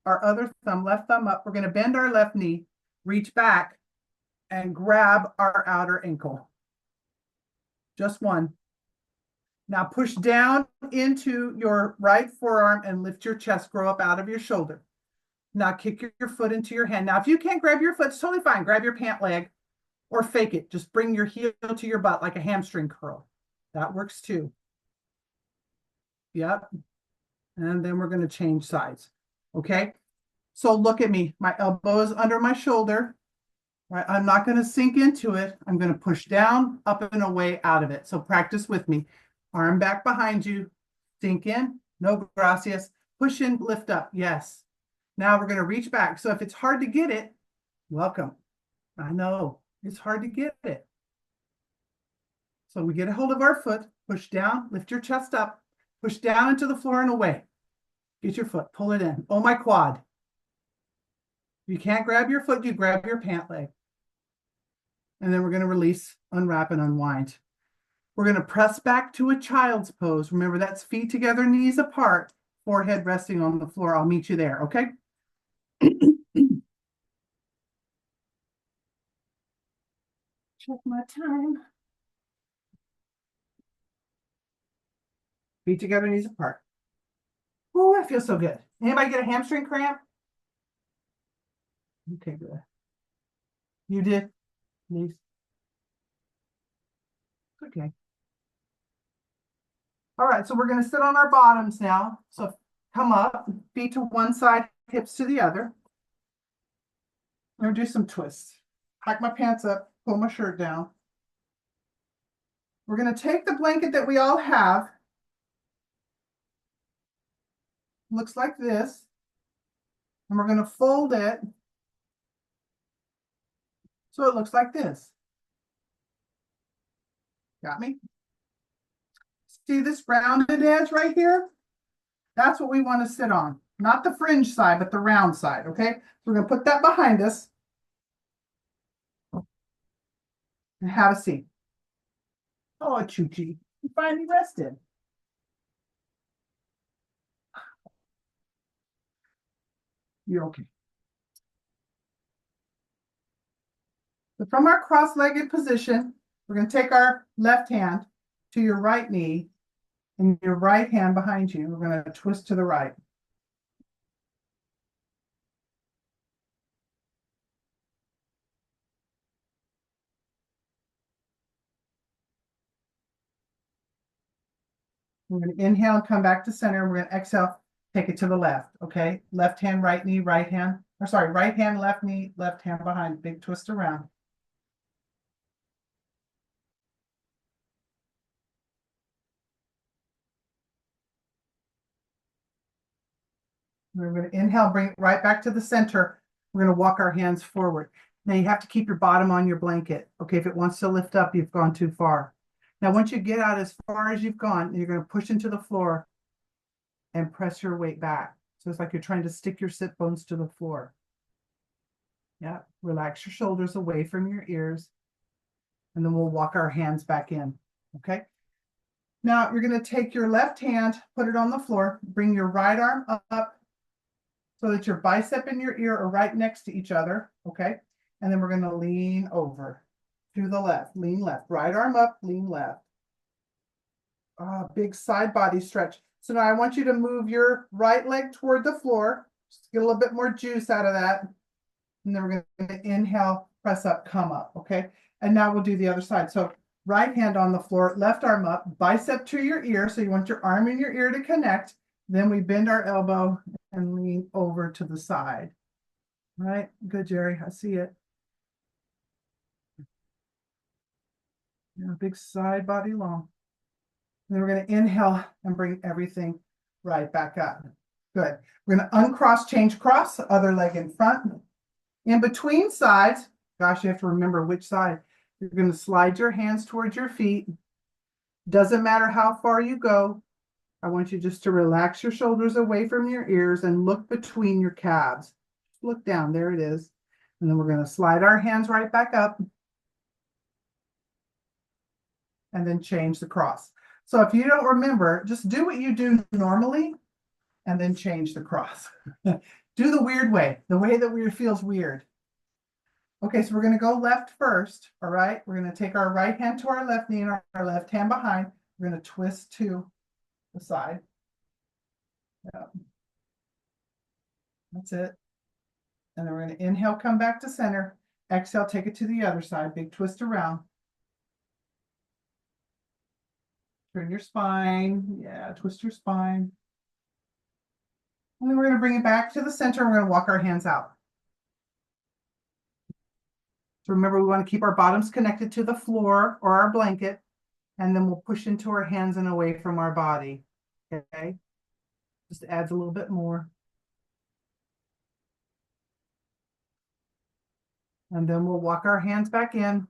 our other thumb, left thumb up. We're going to bend our left knee, reach back, and grab our outer ankle. Just one. Now push down into your right forearm and lift your chest, grow up out of your shoulder. Now kick your foot into your hand. Now, if you can't grab your foot, it's totally fine. Grab your pant leg or fake it. Just bring your heel to your butt like a hamstring curl. That works too. Yep. And then we're going to change sides. Okay. So look at me. My elbow is under my shoulder. Right. I'm not going to sink into it. I'm going to push down, up and away out of it. So practice with me. Arm back behind you. Sink in. No gracias. Push in, lift up. Yes. Now we're going to reach back. So if it's hard to get it, welcome. I know it's hard to get it. So we get a hold of our foot, push down, lift your chest up, push down into the floor and away. Get your foot, pull it in. Oh, my quad. If you can't grab your foot, you grab your pant leg. And then we're going to release, unwrap, and unwind. We're going to press back to a child's pose. Remember, that's feet together, knees apart, forehead resting on the floor. I'll meet you there, okay? Check my time. Feet together, knees apart. Oh, that feels so good. Anybody get a hamstring cramp? Okay, good. You did? Knees. Okay. All right, so we're going to sit on our bottoms now. So come up, feet to one side, hips to the other. I'm going to do some twists. Hike my pants up, pull my shirt down. We're going to take the blanket that we all have. Looks like this. And we're going to fold it so it looks like this. Got me? See this rounded edge right here? That's what we want to sit on. Not the fringe side, but the round side, okay? So we're going to put that behind us and have a seat. Oh, Chuchi, you finally rested. You're okay. So from our cross-legged position, we're going to take our left hand to your right knee and your right hand behind you. We're going to twist to the right. We're going to inhale and come back to center. We're going to exhale, take it to the left, okay? Left hand, right knee, right hand. Or sorry, right hand, left knee, left hand behind. Big twist around. We're going to inhale, bring it right back to the center. We're going to walk our hands forward. Now you have to keep your bottom on your blanket. Okay, if it wants to lift up, you've gone too far. Now, once you get out as far as you've gone, you're going to push into the floor and press your weight back. So it's like you're trying to stick your sit bones to the floor. Yeah, relax your shoulders away from your ears. And then we'll walk our hands back in, okay? Now you're going to take your left hand, put it on the floor, bring your right arm up so that your bicep and your ear are right next to each other, okay? And then we're going to lean over to the left, lean left, right arm up, lean left. Big side body stretch. So now I want you to move your right leg toward the floor. Just get a little bit more juice out of that. And then we're going to inhale, press up, come up, okay? And now we'll do the other side. So right hand on the floor, left arm up, bicep to your ear. So you want your arm and your ear to connect. Then we bend our elbow and lean over to the side. All right, good, Jerry. I see it. Yeah, big side body long. And then we're going to inhale and bring everything right back up. Good. We're going to uncross, change cross, other leg in front. In between sides, gosh, you have to remember which side. You're going to slide your hands towards your feet. Doesn't matter how far you go. I want you just to relax your shoulders away from your ears and look between your calves. Look down, there it is. And then we're going to slide our hands right back up. And then change the cross. So if you don't remember, just do what you do normally and then change the cross. Do the weird way, the way that weird feels weird. Okay, so we're going to go left first, all right? We're going to take our right hand to our left knee and our left hand behind. We're going to twist to the side. Yeah. That's it. And then we're going to inhale, come back to center. Exhale, take it to the other side. Big twist around. Turn your spine. Yeah, twist your spine. And then we're going to bring it back to the center. We're going to walk our hands out. So remember, we want to keep our bottoms connected to the floor or our blanket, and then we'll push into our hands and away from our body. Okay? Just adds a little bit more. And then we'll walk our hands back in.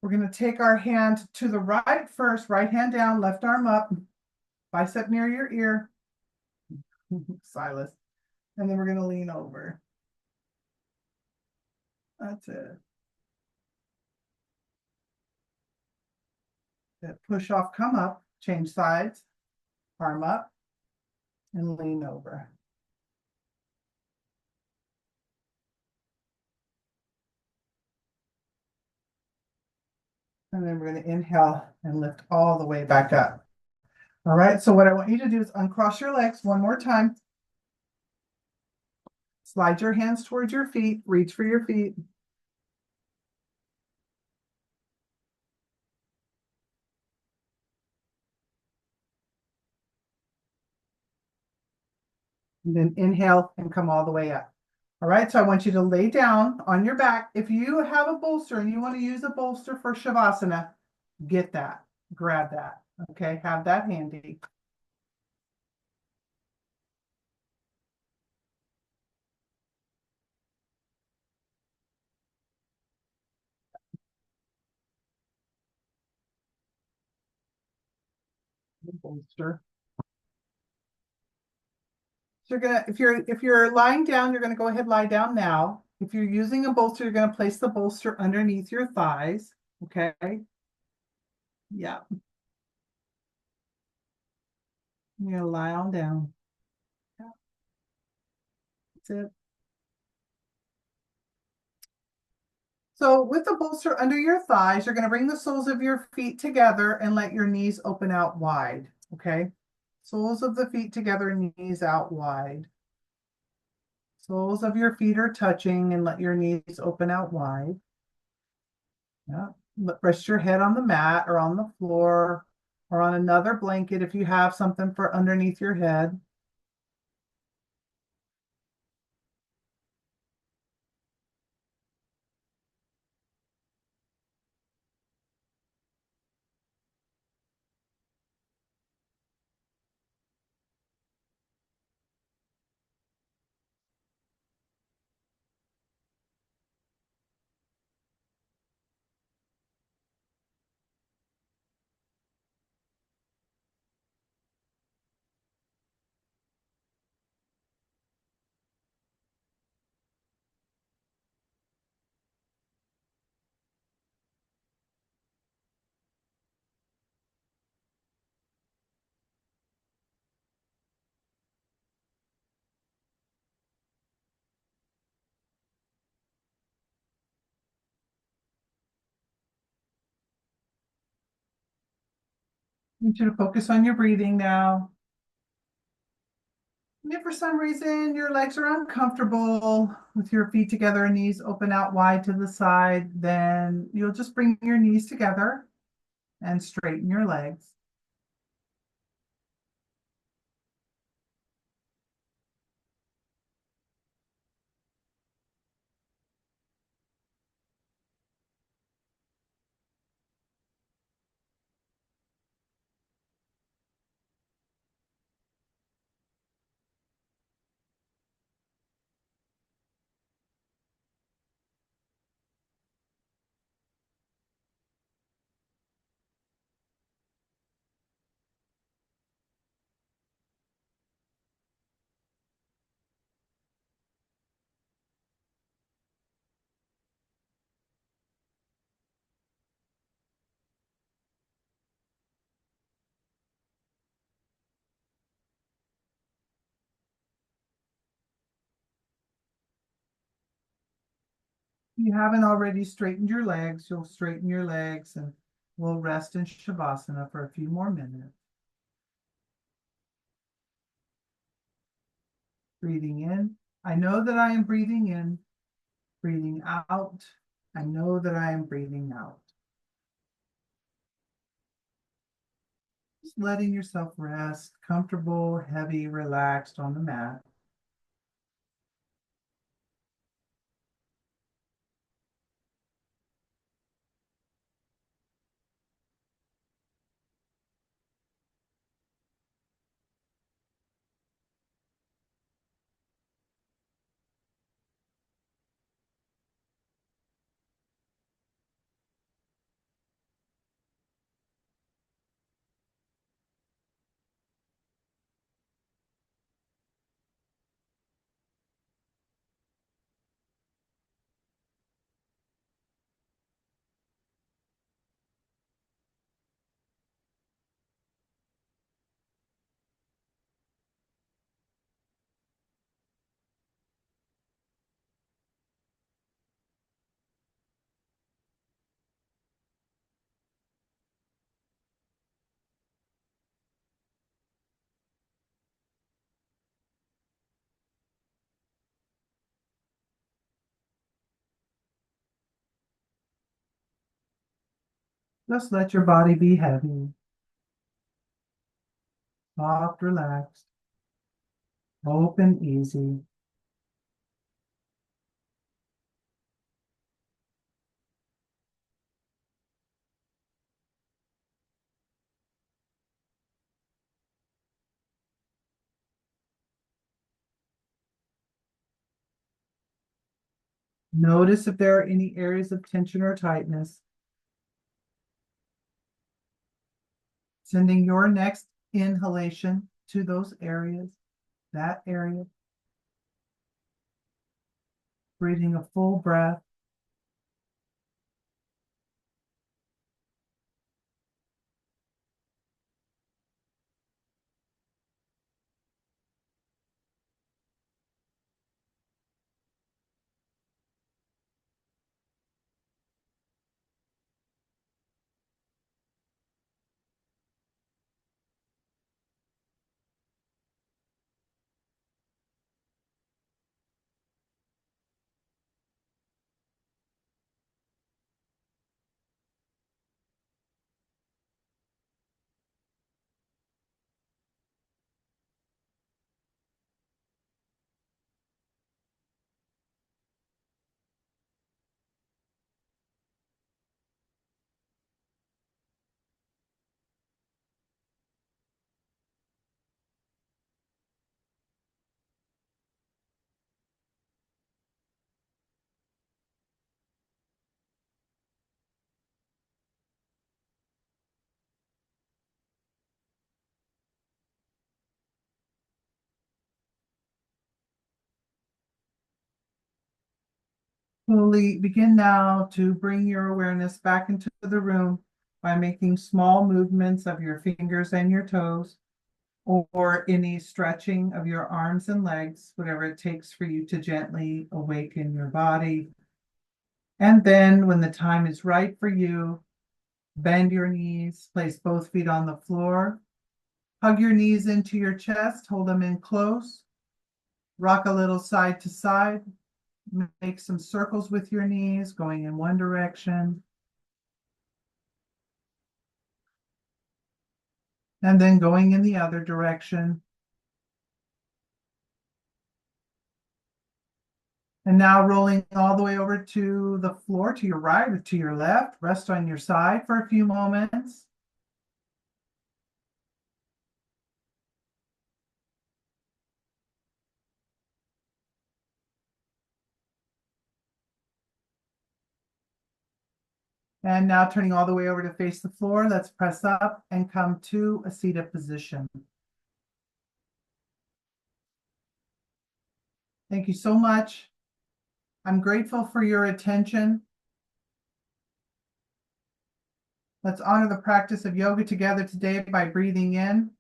We're going to take our hand to the right first, right hand down, left arm up, bicep near your ear. Silas. And then we're going to lean over. That's it. That push off, come up, change sides, arm up, and lean over. And then we're going to inhale and lift all the way back up. All right, so what I want you to do is uncross your legs one more time. Slide your hands towards your feet, reach for your feet. And then inhale and come all the way up. All right, so I want you to lay down on your back. If you have a bolster and you want to use a bolster for Shavasana, get that, grab that, okay? Have that handy. Bolster. So you're gonna, if you're lying down, you're gonna go ahead and lie down now. If you're using a bolster, you're gonna place the bolster underneath your thighs. Okay. Yeah. You're gonna lie on down. Yeah. That's it. So with the bolster under your thighs, you're gonna bring the soles of your feet together and let your knees open out wide. Okay. Soles of the feet together, knees out wide. Soles of your feet are touching and let your knees open out wide. Yeah. Rest your head on the mat or on the floor or on another blanket if you have something for underneath your head. I want you to focus on your breathing now. And if for some reason your legs are uncomfortable with your feet together and knees open out wide to the side, then you'll just bring your knees together and straighten your legs. If you haven't already straightened your legs, you'll straighten your legs and we'll rest in Shavasana for a few more minutes. Breathing in. I know that I am breathing in. Breathing out. I know that I am breathing out. Just letting yourself rest, comfortable, heavy, relaxed on the mat. Just let your body be heavy, soft, relaxed, open, easy. Notice if there are any areas of tension or tightness. Sending your next inhalation to those areas, that area. Breathing a full breath. Slowly begin now to bring your awareness back into the room by making small movements of your fingers and your toes, or any stretching of your arms and legs, whatever it takes for you to gently awaken your body. And then when the time is right for you, bend your knees, place both feet on the floor, hug your knees into your chest, hold them in close, rock a little side to side. Make some circles with your knees going in one direction and then going in the other direction. And now rolling all the way over to the floor, to your right or to your left. Rest on your side for a few moments. And now turning all the way over to face the floor, let's press up and come to a seated position. Thank you so much. I'm grateful for your attention. Let's honor the practice of yoga together today by breathing in.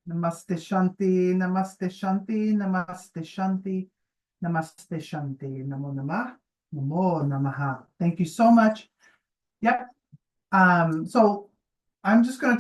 Namaste Shanti, Namaste Shanti, Namaste Shanti, Namaste Shanti, Namo Namah, Namo Namaha. Thank you so much. Yep. So I'm just going to